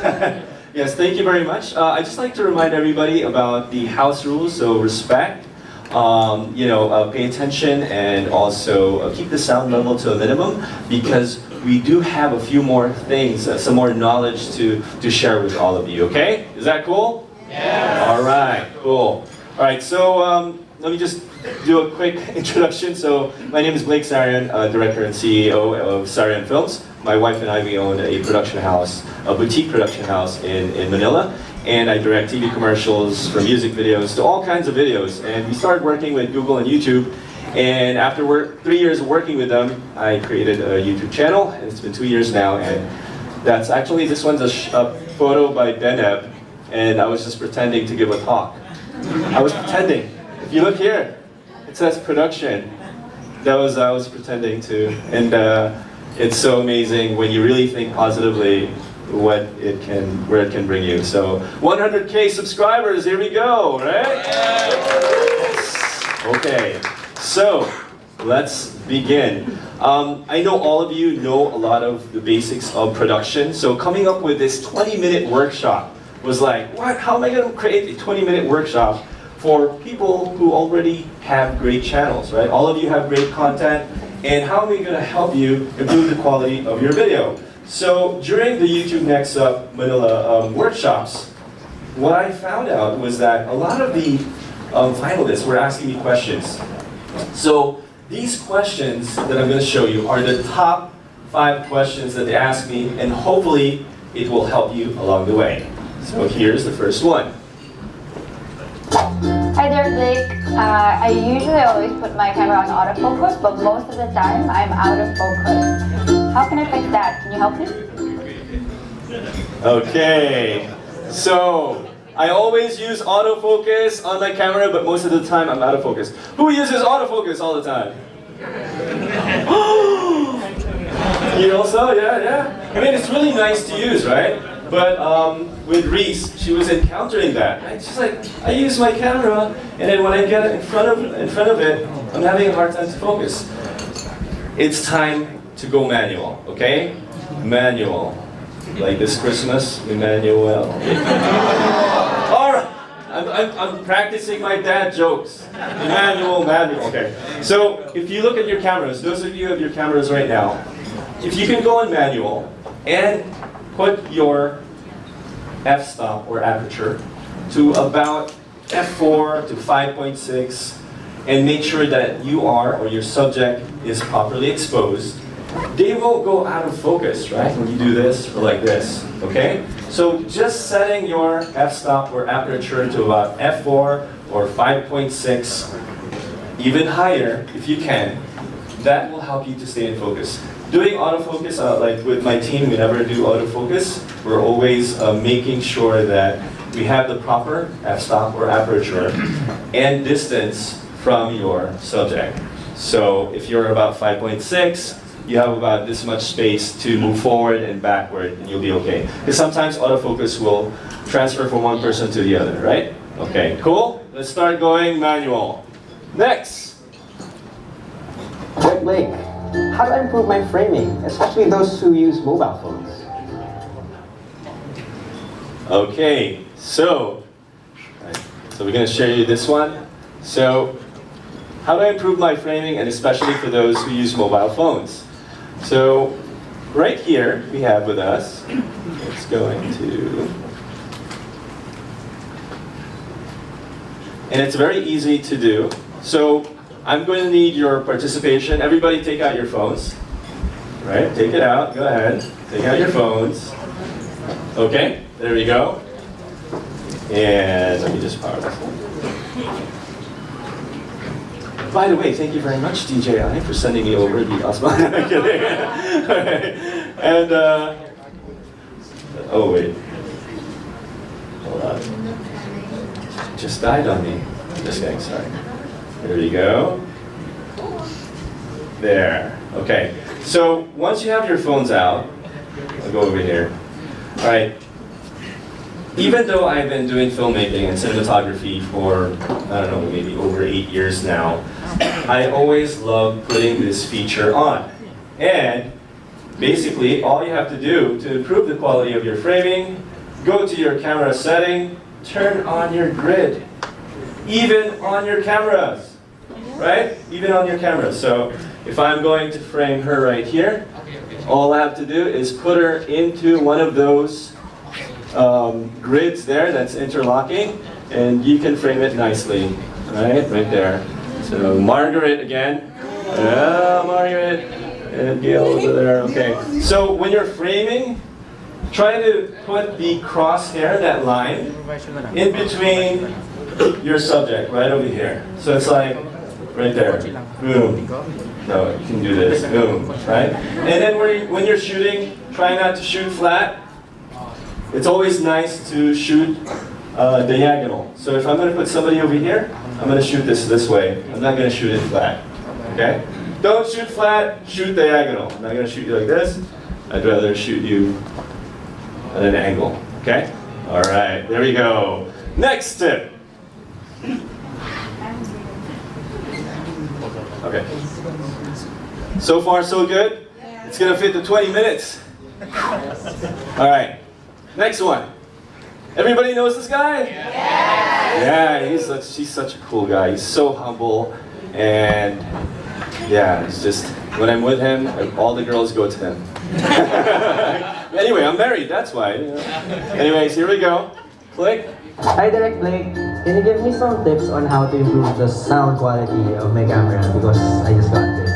yes, thank you very much. I'd just like to remind everybody about the house rules, so respect, pay attention, and also keep the sound level to a minimum, because we do have a few more things, some more knowledge to share with all of you, okay? Is that cool? Yeah. All right, cool. All right, so let me just do a quick introduction. So my name is Blake Sarian, Director and CEO of Sarian Films. My wife and I, we own a production house, a boutique production house in Manila. And I direct TV commercials, from music videos to all kinds of videos. And we started working with Google and YouTube. And after 3 years of working with them, I created a YouTube channel. And it's been 2 years now. And that's actually, this one's a photo by Deneb. And I was just pretending to give a talk. I was pretending. If you look here, it says production. I was pretending to. And it's so amazing when you really think positively where it can bring you. So 100K subscribers, here we go, right? Okay, so let's begin. I know all of you know a lot of the basics of production, so coming up with this 20-minute workshop was like, what? How am I going to create a 20-minute workshop for people who already have great channels, right? All of you have great content, and how am I going to help you improve the quality of your video? So during the YouTube Next Up Manila workshops, what I found out was that a lot of the finalists were asking me questions. So these questions that I'm going to show you are the top 5 questions that they asked me, and hopefully it will help you along the way. So here's the first one. Hi there, Blake. I usually always put my camera on autofocus, but most of the time I'm out of focus. How can I fix that? Can you help me? Okay, so I always use autofocus on my camera, but most of the time I'm out of focus. Who uses autofocus all the time? You also? Yeah. I mean, it's really nice to use, right? But with Reese, she was encountering that. Right? She's like, I use my camera, and then when I get in front of it, I'm having a hard time to focus. It's time to go manual, okay? Manual. Like this Christmas, Emmanuel. All right, I'm practicing my dad jokes. Emmanuel, manual. Okay. So if you look at your cameras, those of you have your cameras right now, if you can go on manual and put your f-stop or aperture to about f4 to 5.6 and make sure that you are or your subject is properly exposed, they won't go out of focus, right? When you do this or like this, okay? So just setting your f-stop or aperture to about f4 or 5.6, even higher if you can, that will help you to stay in focus. Doing autofocus, like with my team, we never do autofocus. We're always making sure that we have the proper f-stop or aperture and distance from your subject. So if you're about 5.6, you have about this much space to move forward and backward, and you'll be okay. Because sometimes autofocus will transfer from one person to the other, right? Okay, cool. Let's start going manual. Next. Blake, how do I improve my framing, especially those who use mobile phones? Okay, so we're going to share you this one. So, how do I improve my framing, and especially for those who use mobile phones? So, right here we have with us, it's going to, and it's very easy to do. So, I'm going to need your participation. Everybody take out your phones. Right, take it out, go ahead. Take out your phones. Okay, there we go. And let me just power this. By the way, thank you very much, DJI, for sending me over the Osmo. I'm kidding. And, oh wait. Hold on. Just died on me. Just kidding, sorry. There you go. There. Okay. So once you have your phones out, I'll go over here. All right. Even though I've been doing filmmaking and cinematography for, I don't know, maybe over 8 years now, I always love putting this feature on. And basically, all you have to do to improve the quality of your framing, go to your camera setting, turn on your grid. Even on your cameras, right? Even on your cameras. So if I'm going to frame her right here, All I have to do is put her into one of those grids there that's interlocking, and you can frame it nicely, right there. So Margaret again. Yeah, Margaret. And Gail over there, okay. So when you're framing, try to put the crosshair, that line, in between your subject, right over here. So it's like, right there, boom. No, you can do this, boom, right? And then when you're shooting, try not to shoot flat. It's always nice to shoot diagonal. So if I'm going to put somebody over here, I'm going to shoot this way. I'm not going to shoot it flat, okay? Don't shoot flat, shoot diagonal. I'm not going to shoot you like this. I'd rather shoot you at an angle, okay? All right, there we go. Next tip. Okay. So far, so good? It's going to fit the 20 minutes. All right, next one. Everybody knows this guy? Yeah, he's such a cool guy. He's so humble, and yeah, it's just, when I'm with him, all the girls go to him. Anyway, I'm married, that's why. You know. Anyways, here we go. Click. Hi, Direct Blake. Can you give me some tips on how to improve the sound quality of my camera? Because I just got this.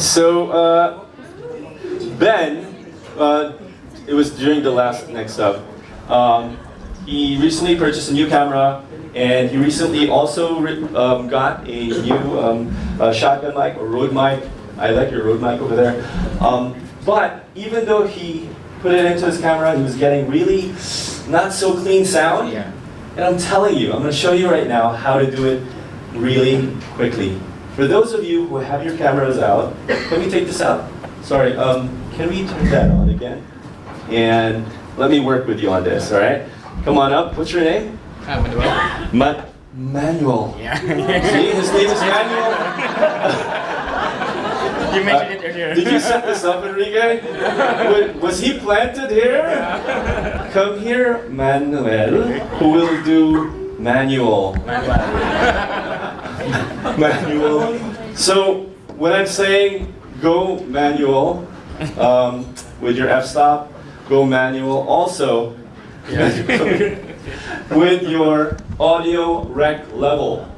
So, Ben, it was during the last next up. He recently purchased a new camera, and he recently also got a new shotgun mic or Rode mic. I like your Rode mic over there. But even though he put it into his camera, he was getting really not so clean sound. Yeah. And I'm telling you, I'm going to show you right now how to do it really quickly. For those of you who have your cameras out, can we take this out? Sorry, can we turn that on again? And let me work with you on this, all right? Come on up. What's your name? Manuel. Manuel. Yeah. See, his name is Manuel. You mentioned it earlier. Did you set this up, Enrique? Was he planted here? Come here, Manuel, who will do manual. Manual. So when I'm saying go manual with your f-stop, go manual. Also, with your audio rec level.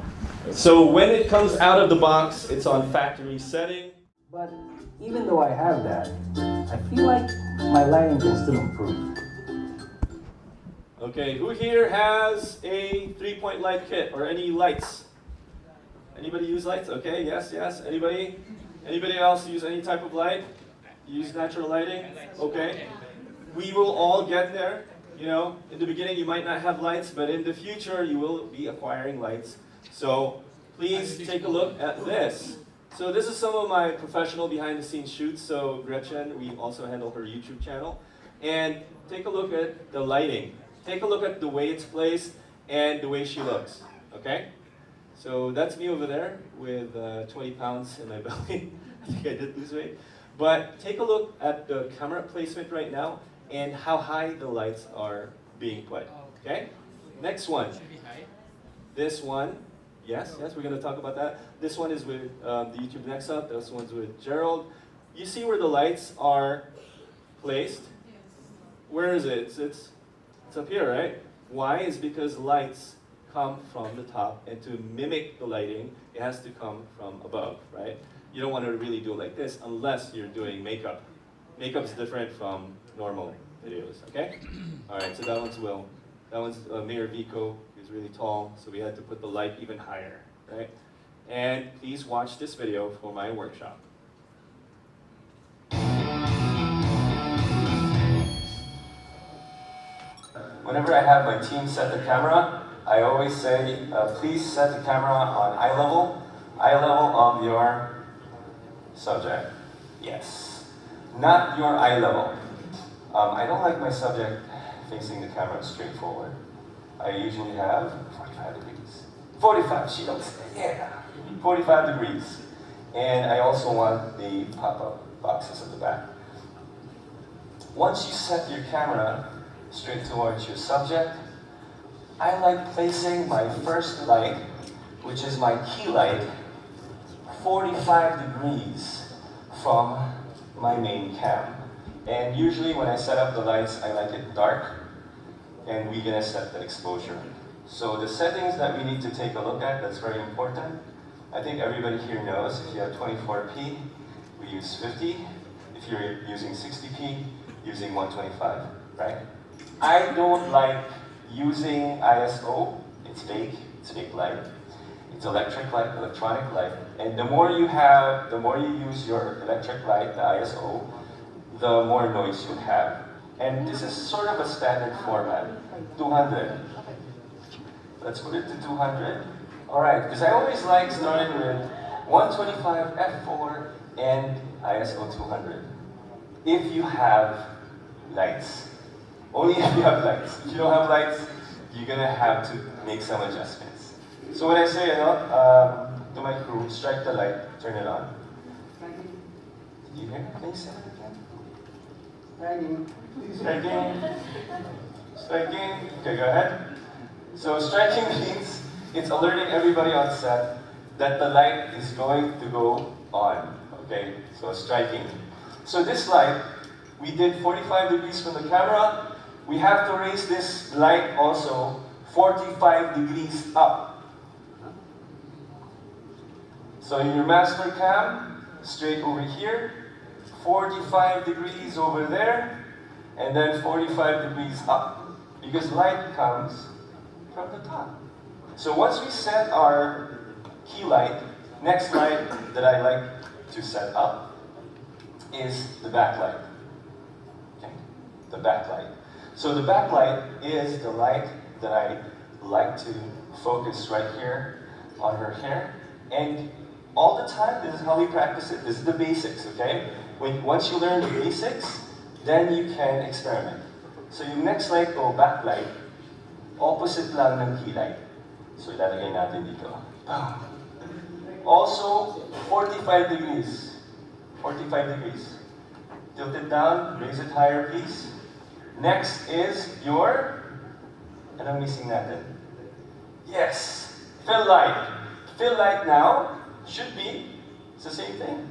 So when it comes out of the box, it's on factory setting. But even though I have that, I feel like my lighting can still improve. Okay, who here has a 3-point light kit or any lights? Anybody use lights? Okay, yes, yes. Anybody? Anybody else use any type of light? Use natural lighting? Okay. We will all get there. You know, in the beginning you might not have lights, but in the future you will be acquiring lights. So please take a look at this. So this is some of my professional behind-the-scenes shoots. So Gretchen, we also handle her YouTube channel. And take a look at the lighting. Take a look at the way it's placed and the way she looks, okay? So that's me over there with 20 pounds in my belly. I think I did lose weight. But take a look at the camera placement right now and how high the lights are being put, okay? Next one. This one. Yes, yes, we're going to talk about that. This one is with the YouTube Next Up. This one's with Gerald. You see where the lights are placed? Where is it? It's up here, right? Why? Is because lights come from the top, and to mimic the lighting, it has to come from above, right? You don't want to really do it like this unless you're doing makeup. Makeup's different from normal videos, okay? All right, so that one's Will. That one's Mayor Vico. He's really tall, so we had to put the light even higher, right? And please watch this video for my workshop. Whenever I have my team set the camera, I always say, please set the camera on eye level of your subject. Yes, not your eye level. I don't like my subject facing the camera straight forward. I usually have 45 degrees. 45, she don't say, yeah. 45 degrees. And I also want the pop-up boxes at the back. Once you set your camera straight towards your subject, I like placing my first light, which is my key light, 45 degrees from my main cam. And usually when I set up the lights, I like it dark, and we're gonna set the exposure. So the settings that we need to take a look at, that's very important. I think everybody here knows if you have 24p, we use 50. If you're using 60p, using 125, right? I don't like using ISO. It's fake light. It's electric light, electronic light. And the more you use your electric light, the ISO, the more noise you have. And this is sort of a standard format, 200. Let's put it to 200. All right, because I always like starting with 125 f4 and ISO 200. If you have lights. Only if you have lights. If you don't have lights, you're gonna have to make some adjustments. So when I say to my crew, strike the light, turn it on. Did you hear me? Can you say it again? Striking. Striking. Okay, go ahead. So striking means it's alerting everybody on set that the light is going to go on. Okay, so striking. So this light, we did 45 degrees from the camera. We have to raise this light also 45 degrees up. So in your master cam, straight over here, 45 degrees over there, and then 45 degrees up. Because light comes from the top. So once we set our key light, next light that I like to set up is the backlight. Okay, the backlight. So the backlight is the light that I like to focus right here on her hair. And all the time, this is how we practice it. This is the basics, okay? Once you learn the basics, then you can experiment. So yung next light ko, backlight, opposite lang ng key light. So ilalagay natin dito. Also, 45 degrees. 45 degrees. Tilt it down, raise it higher, please. Next is your, anong missing natin? Yes, fill light. Fill light now should be, it's the same thing.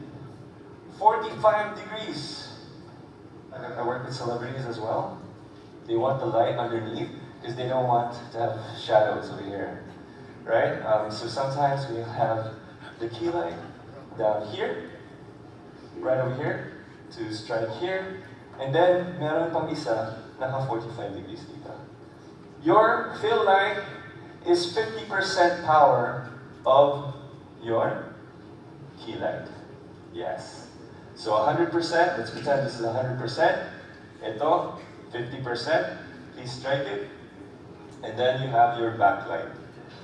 45 degrees. I work with celebrities as well. They want the light underneath because they don't want to have shadows over here, right? So sometimes we have the key light down here, right over here, to strike here, and then meron pang isa naka 45 degrees dito. Your fill light is 50% power of your key light. Yes. So 100%, let's pretend this is 100%. Ito, 50%. Please strike it. And then you have your backlight.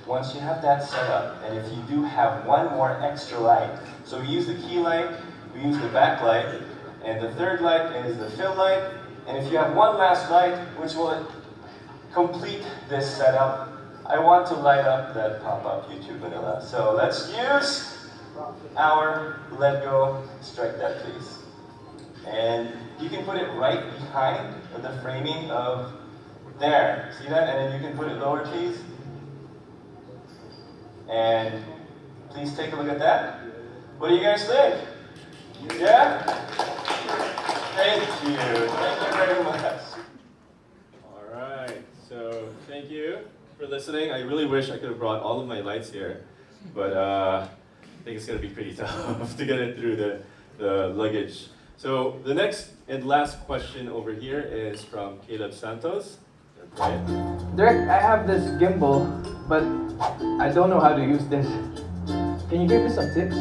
Once you have that set up, and if you do have one more extra light, so we use the key light, we use the backlight, and the third light is the fill light. And if you have one last light, which will complete this setup, I want to light up that pop-up YouTube vanilla. So let's use our let go, strike that please. And you can put it right behind the framing of there. See that? And then you can put it lower please. And please take a look at that. What do you guys think? Yeah? Thank you. Thank you very much. Alright, so thank you for listening. I really wish I could have brought all of my lights here, but I think it's going to be pretty tough to get it through the luggage. So the next and last question over here is from Caleb Santos. Direk, I have this gimbal, but I don't know how to use this. Can you give me some tips?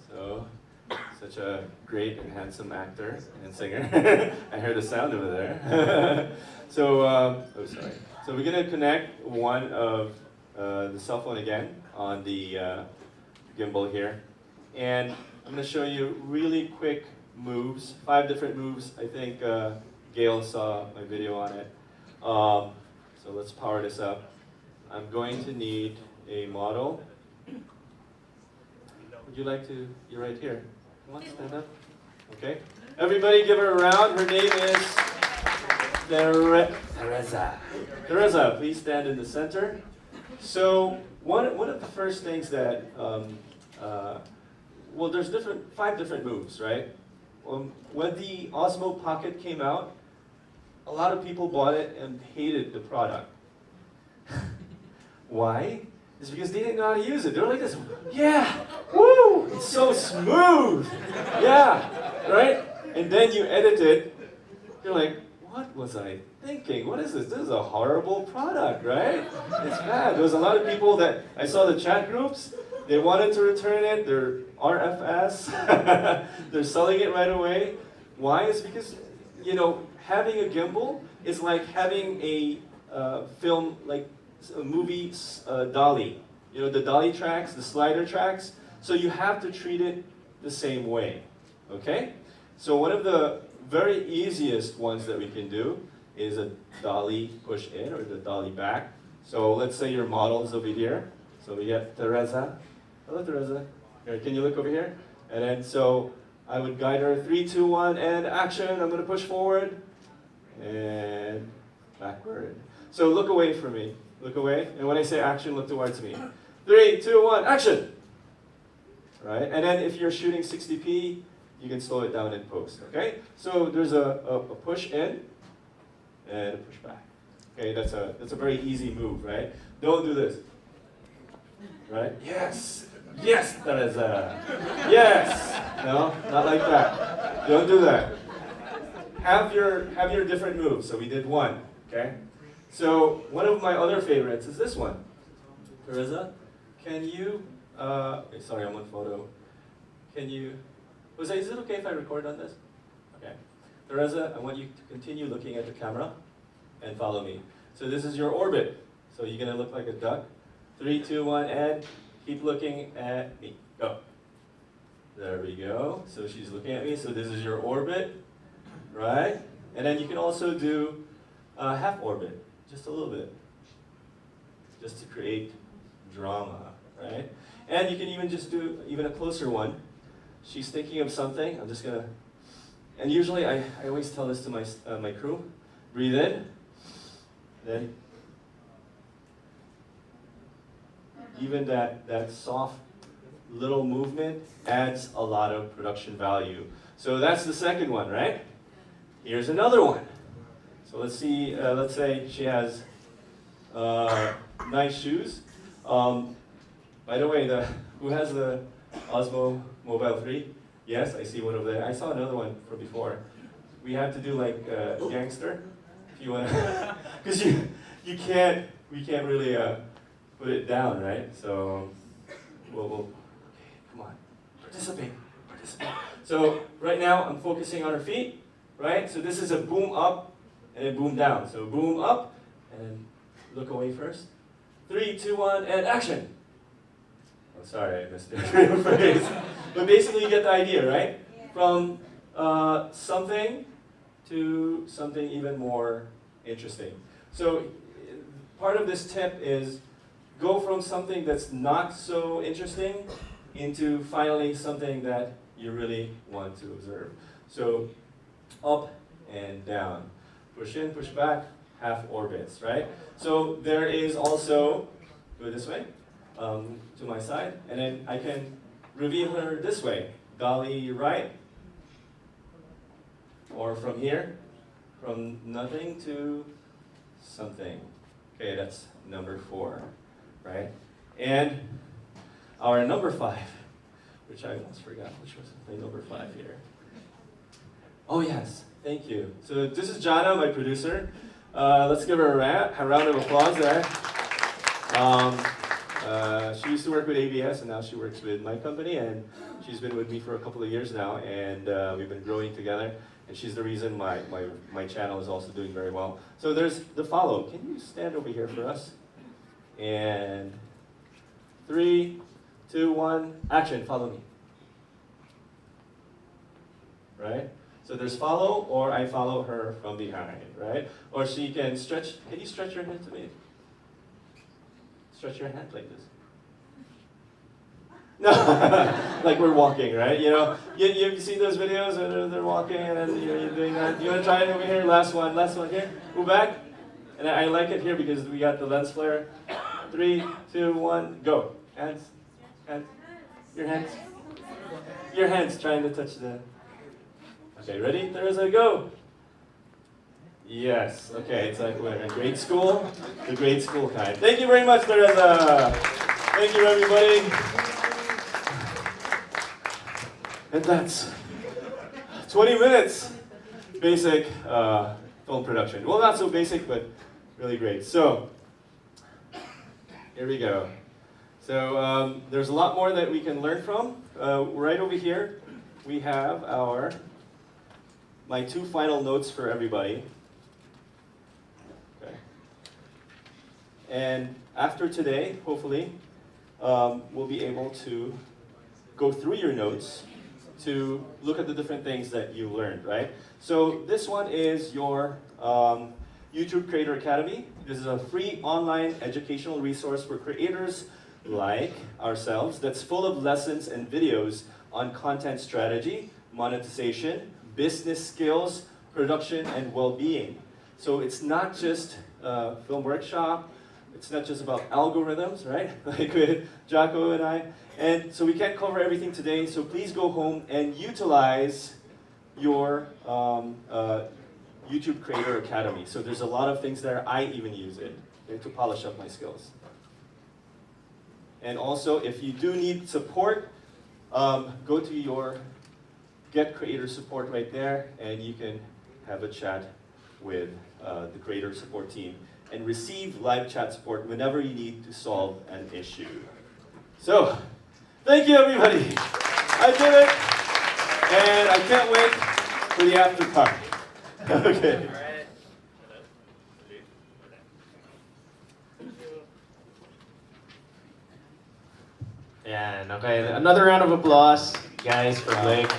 So, such a great and handsome actor and singer. I heard a sound over there. So, oh sorry. So we're gonna connect one of the cell phone again on the gimbal here. And I'm gonna show you really quick moves, 5 different moves. I think Gail saw my video on it. So let's power this up. I'm going to need a model. Would you like to, you're right here. Come on, stand up. Okay. Everybody give her a round. Her name is Teresa. Teresa, please stand in the center. So one of the first things that well, there's 5 different moves, right? When the Osmo Pocket came out, a lot of people bought it and hated the product. Why? It's because they didn't know how to use it. They were like this, yeah, woo, it's so smooth, yeah, right? And then you edit it, you're like, what was I thinking? What is this? This is a horrible product, right? It's bad. There was a lot of people that, I saw the chat groups, they wanted to return it, they're RFS, they're selling it right away. Why? It's because, you know, having a gimbal is like having a film, like a movie dolly. You know, the dolly tracks, the slider tracks. So you have to treat it the same way, okay? So one of the very easiest ones that we can do is a dolly push in or the dolly back. So let's say your model is over here. So we get Teresa. Hello, Teresa. Here, can you look over here? And then so I would guide her 3, 2, 1, and action. I'm going to push forward and backward. So look away from me. Look away. And when I say action, look towards me. 3, 2, 1, action. Right? And then if you're shooting 60p, you can slow it down in post. Okay? So there's a push in and a push back. Okay, that's a very easy move, right? Don't do this. Right? Yes. Yes, that is yes. No, not like that. Don't do that. Have your different moves. So we did one. Okay. So one of my other favorites is this one. Teresa, can you? Sorry, I'm on photo. Can you? Jose, is it okay if I record on this? Okay. Teresa, I want you to continue looking at the camera and follow me. So this is your orbit. So you're gonna look like a duck. 3, 2, 1, and keep looking at me. Go. There we go. So she's looking at me. So this is your orbit, right? And then you can also do half orbit, just a little bit, just to create drama, right? And you can even just do even a closer one. She's thinking of something. I'm just gonna, and usually I always tell this to my crew. Breathe in, then even that soft little movement adds a lot of production value. So that's the second one, right? Here's another one. So let's see, let's say she has nice shoes. By the way, who has the Osmo Mobile 3? Yes, I see one over there. I saw another one from before. We have to do like gangster, if you want to, because we can't really put it down, right? So we'll okay, come on, participate. So right now I'm focusing on her feet, right? So this is a boom up and then boom down. So boom up and look away first. 3, 2, 1, and action. Oh, sorry, I missed the real phrase. But basically you get the idea, right? From something to something even more interesting. So part of this tip is go from something that's not so interesting into finally something that you really want to observe. So up and down, push in, push back, half orbits, right? So there is also, do it this way, to my side, and then I can reveal her this way, dolly right, or from here, from nothing to something. Okay, that's number 4, right? And our number 5, which I almost forgot, which was my number 5 here. Oh yes, thank you. So this is Jana, my producer. Let's give her a round of applause there. She used to work with ABS and now she works with my company, and she's been with me for a couple of years now, and we've been growing together, and she's the reason my channel is also doing very well. So there's the follow. Can you stand over here for us? And 3, 2, 1, action, follow me. Right? So there's follow, or I follow her from behind, right? Or she can stretch, can you stretch your hand to me? Stretch your hand like this. No, like we're walking, right? You know, you see those videos where they're walking and then you're doing that. You want to try it over here? Last one here. Move back. And I like it here because we got the lens flare. 3, 2, 1, go. Hands, hands, your hands. Your hands trying to touch the... Okay, ready? Teresa, go! Yes, okay, it's like we're in grade school, the grade school kind. Thank you very much, Teresa! Thank you, everybody. And that's 20 minutes basic film production. Well, not so basic, but really great. So, here we go. So, there's a lot more that we can learn from. Right over here, we have my two final notes for everybody. Okay. And after today, hopefully, we'll be able to go through your notes to look at the different things that you learned, right? So this one is your YouTube Creator Academy. This is a free online educational resource for creators like ourselves that's full of lessons and videos on content strategy, monetization, business skills, production, and well-being. So it's not just film workshop, it's not just about algorithms, right? Like with Jaco and I. And so we can't cover everything today, so please go home and utilize your YouTube Creator Academy. So there's a lot of things there. I even use it to polish up my skills. And also, if you do need support, go to your Get Creator Support right there, and you can have a chat with the Creator Support team and receive live chat support whenever you need to solve an issue. So, thank you, everybody. I did it, and I can't wait for the after party. Okay. And okay, another round of applause, guys, for Blake.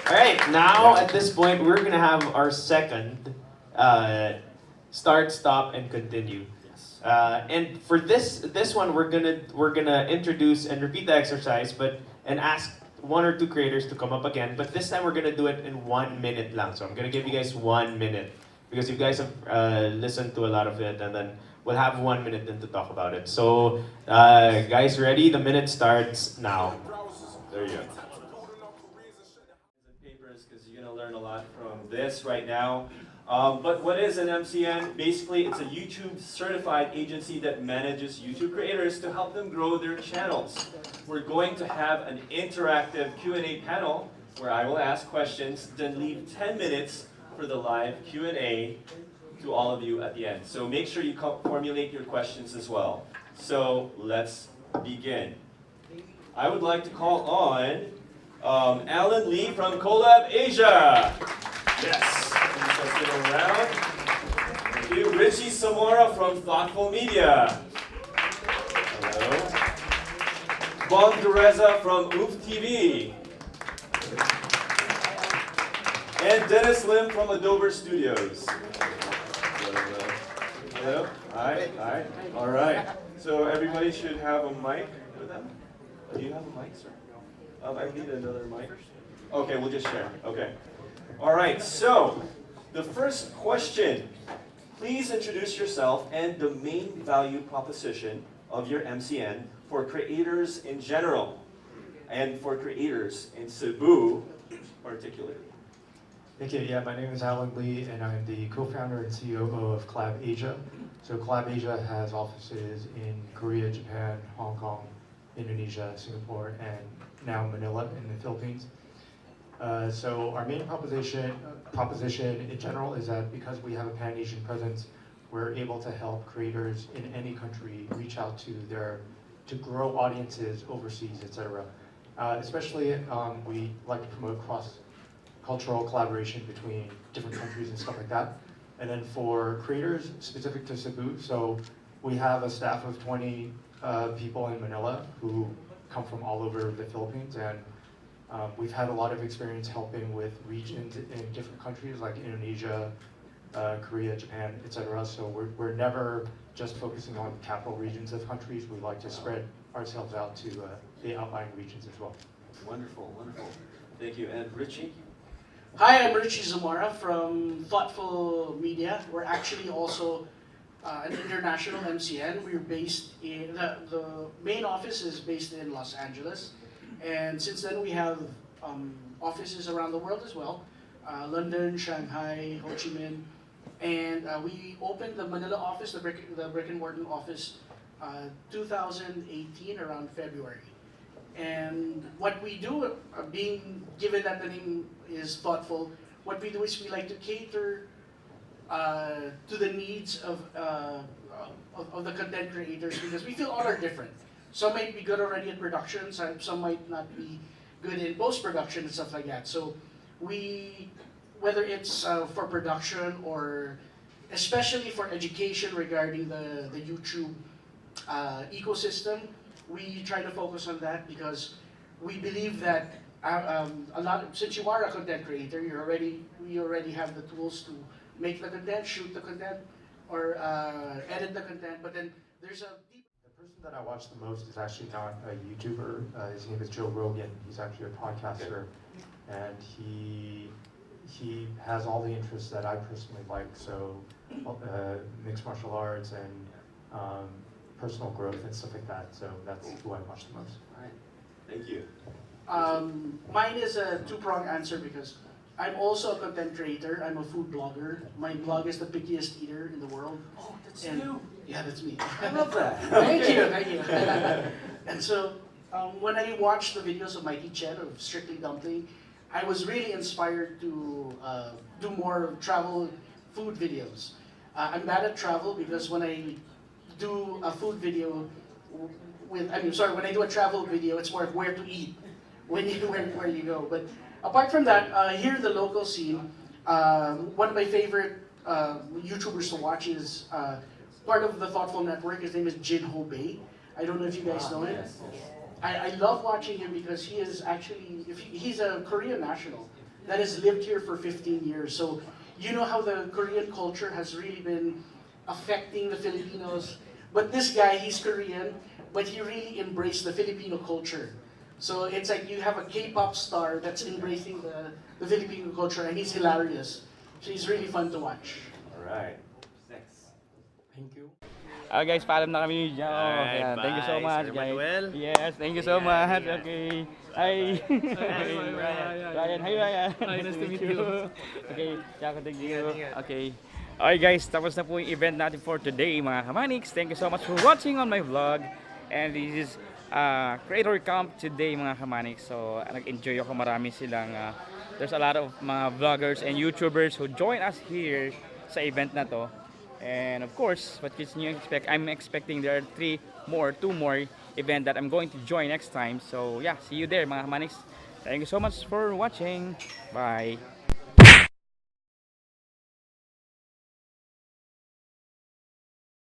All right, now at this point, we're gonna have our second start, stop, and continue. And for this one, we're gonna introduce and repeat the exercise, and ask one or two creators to come up again. But this time, we're gonna do it in 1 minute lang. So I'm gonna give you guys 1 minute because you guys have listened to a lot of it, and then we'll have 1 minute then to talk about it. So, guys, ready? The minute starts now. There you go. Papers, because you're gonna learn a lot from this right now. But what is an MCN? Basically, it's a YouTube certified agency that manages YouTube creators to help them grow their channels. We're going to have an interactive Q&A panel where I will ask questions, then leave 10 minutes for the live Q&A to all of you at the end. So make sure you formulate your questions as well. So let's begin. I would like to call on Alan Lee from Collab Asia. Yes. Let's get around. Thank you. Richie Samora from Thoughtful Media. Hello. Bon Dereza from Oof TV. And Dennis Lim from Adobe Studios. Hello. Hi. Hi. All right. So everybody should have a mic with them. Do you have a mic, sir? I need another mic. Okay, we'll just share. Okay. All right. So the first question. Please introduce yourself and the main value proposition of your MCN for creators in general, and for creators in Cebu particularly. Thank you. Yeah, my name is Alan Lee, and I'm the co-founder and CEO of Collab Asia. So Collab Asia has offices in Korea, Japan, Hong Kong, Indonesia, Singapore, and now Manila in the Philippines. So our main proposition in general is that because we have a pan-Asian presence, we're able to help creators in any country reach out to grow audiences overseas, etc. Especially, we like to promote cross-cultural collaboration between different countries and stuff like that. And then for creators specific to Cebu, so we have a staff of 20 people in Manila who come from all over the Philippines, and we've had a lot of experience helping with regions in different countries like Indonesia, Korea, Japan, etc. So we're never just focusing on capital regions of countries. We like to spread ourselves out to the outlying regions as well. Wonderful, wonderful. Thank you. And Richie? Hi, I'm Richie Zamora from Thoughtful Media. We're actually also an international MCN. We're based in, the main office is based in Los Angeles. And since then, we have offices around the world as well. London, Shanghai, Ho Chi Minh. And we opened the Manila office, the brick and mortar office, 2018 around February. And what we do, being given that the name is Thoughtful, what we do is we like to cater to the needs of the content creators, because we feel all are different. Some might be good already in production, some might not be good in post-production and stuff like that. So we, whether it's for production or especially for education regarding the YouTube ecosystem, we try to focus on that, because we believe that since you are a content creator, we already have the tools to make the content, shoot the content, or edit the content. But then there's a The person that I watch the most is actually not a YouTuber. His name is Joe Rogan. He's actually a podcaster, and he has all the interests that I personally like. So mixed martial arts and personal growth and stuff like that. So that's who I watch the most. All right. Thank you. Mine is a two-pronged answer, because I'm also a content creator. I'm a food blogger. My blog is The Pickiest Eater in the World. Oh, that's you. Yeah, that's me. I love that. Thank you. And so when I watched the videos of Mikey Chen of Strictly Dumpling, I was really inspired to do more travel food videos. I'm bad at travel, because when I do a food video when I do a travel video, it's more of where to eat when where you go. But apart from that, here in the local scene, one of my favorite YouTubers to watch is part of the Thoughtful Network. His name is Jin Ho Bei. I don't know if you guys know him. I love watching him because he is actually, he's a Korean national that has lived here for 15 years. So you know how the Korean culture has really been affecting the Filipinos. But this guy, he's Korean, but he really embraced the Filipino culture. So it's like you have a K-pop star that's embracing the Filipino culture, and he's hilarious. So he's really fun to watch. All right. Thanks. Thank you. Guys, paalam na kami dyan. Alright, Ayan, thank you so bye, much, Sir guys. Manuel. Yes, thank you so much. Okay. Hi. Ryan. Hi, Ryan. Nice to meet you. Okay, Jaco, thank you. Okay. Okay guys, tapos na po yung event natin for today, mga Kamanix. Thank you so much for watching on my vlog. And this is Creator Camp today, mga Kamanix. So, nag-enjoy ako. Marami silang, there's a lot of mga vloggers and YouTubers who join us here sa event na to. And of course, what can you expect? I'm expecting there are two more events that I'm going to join next time. So yeah, see you there, mga Kamanix. Thank you so much for watching. Bye.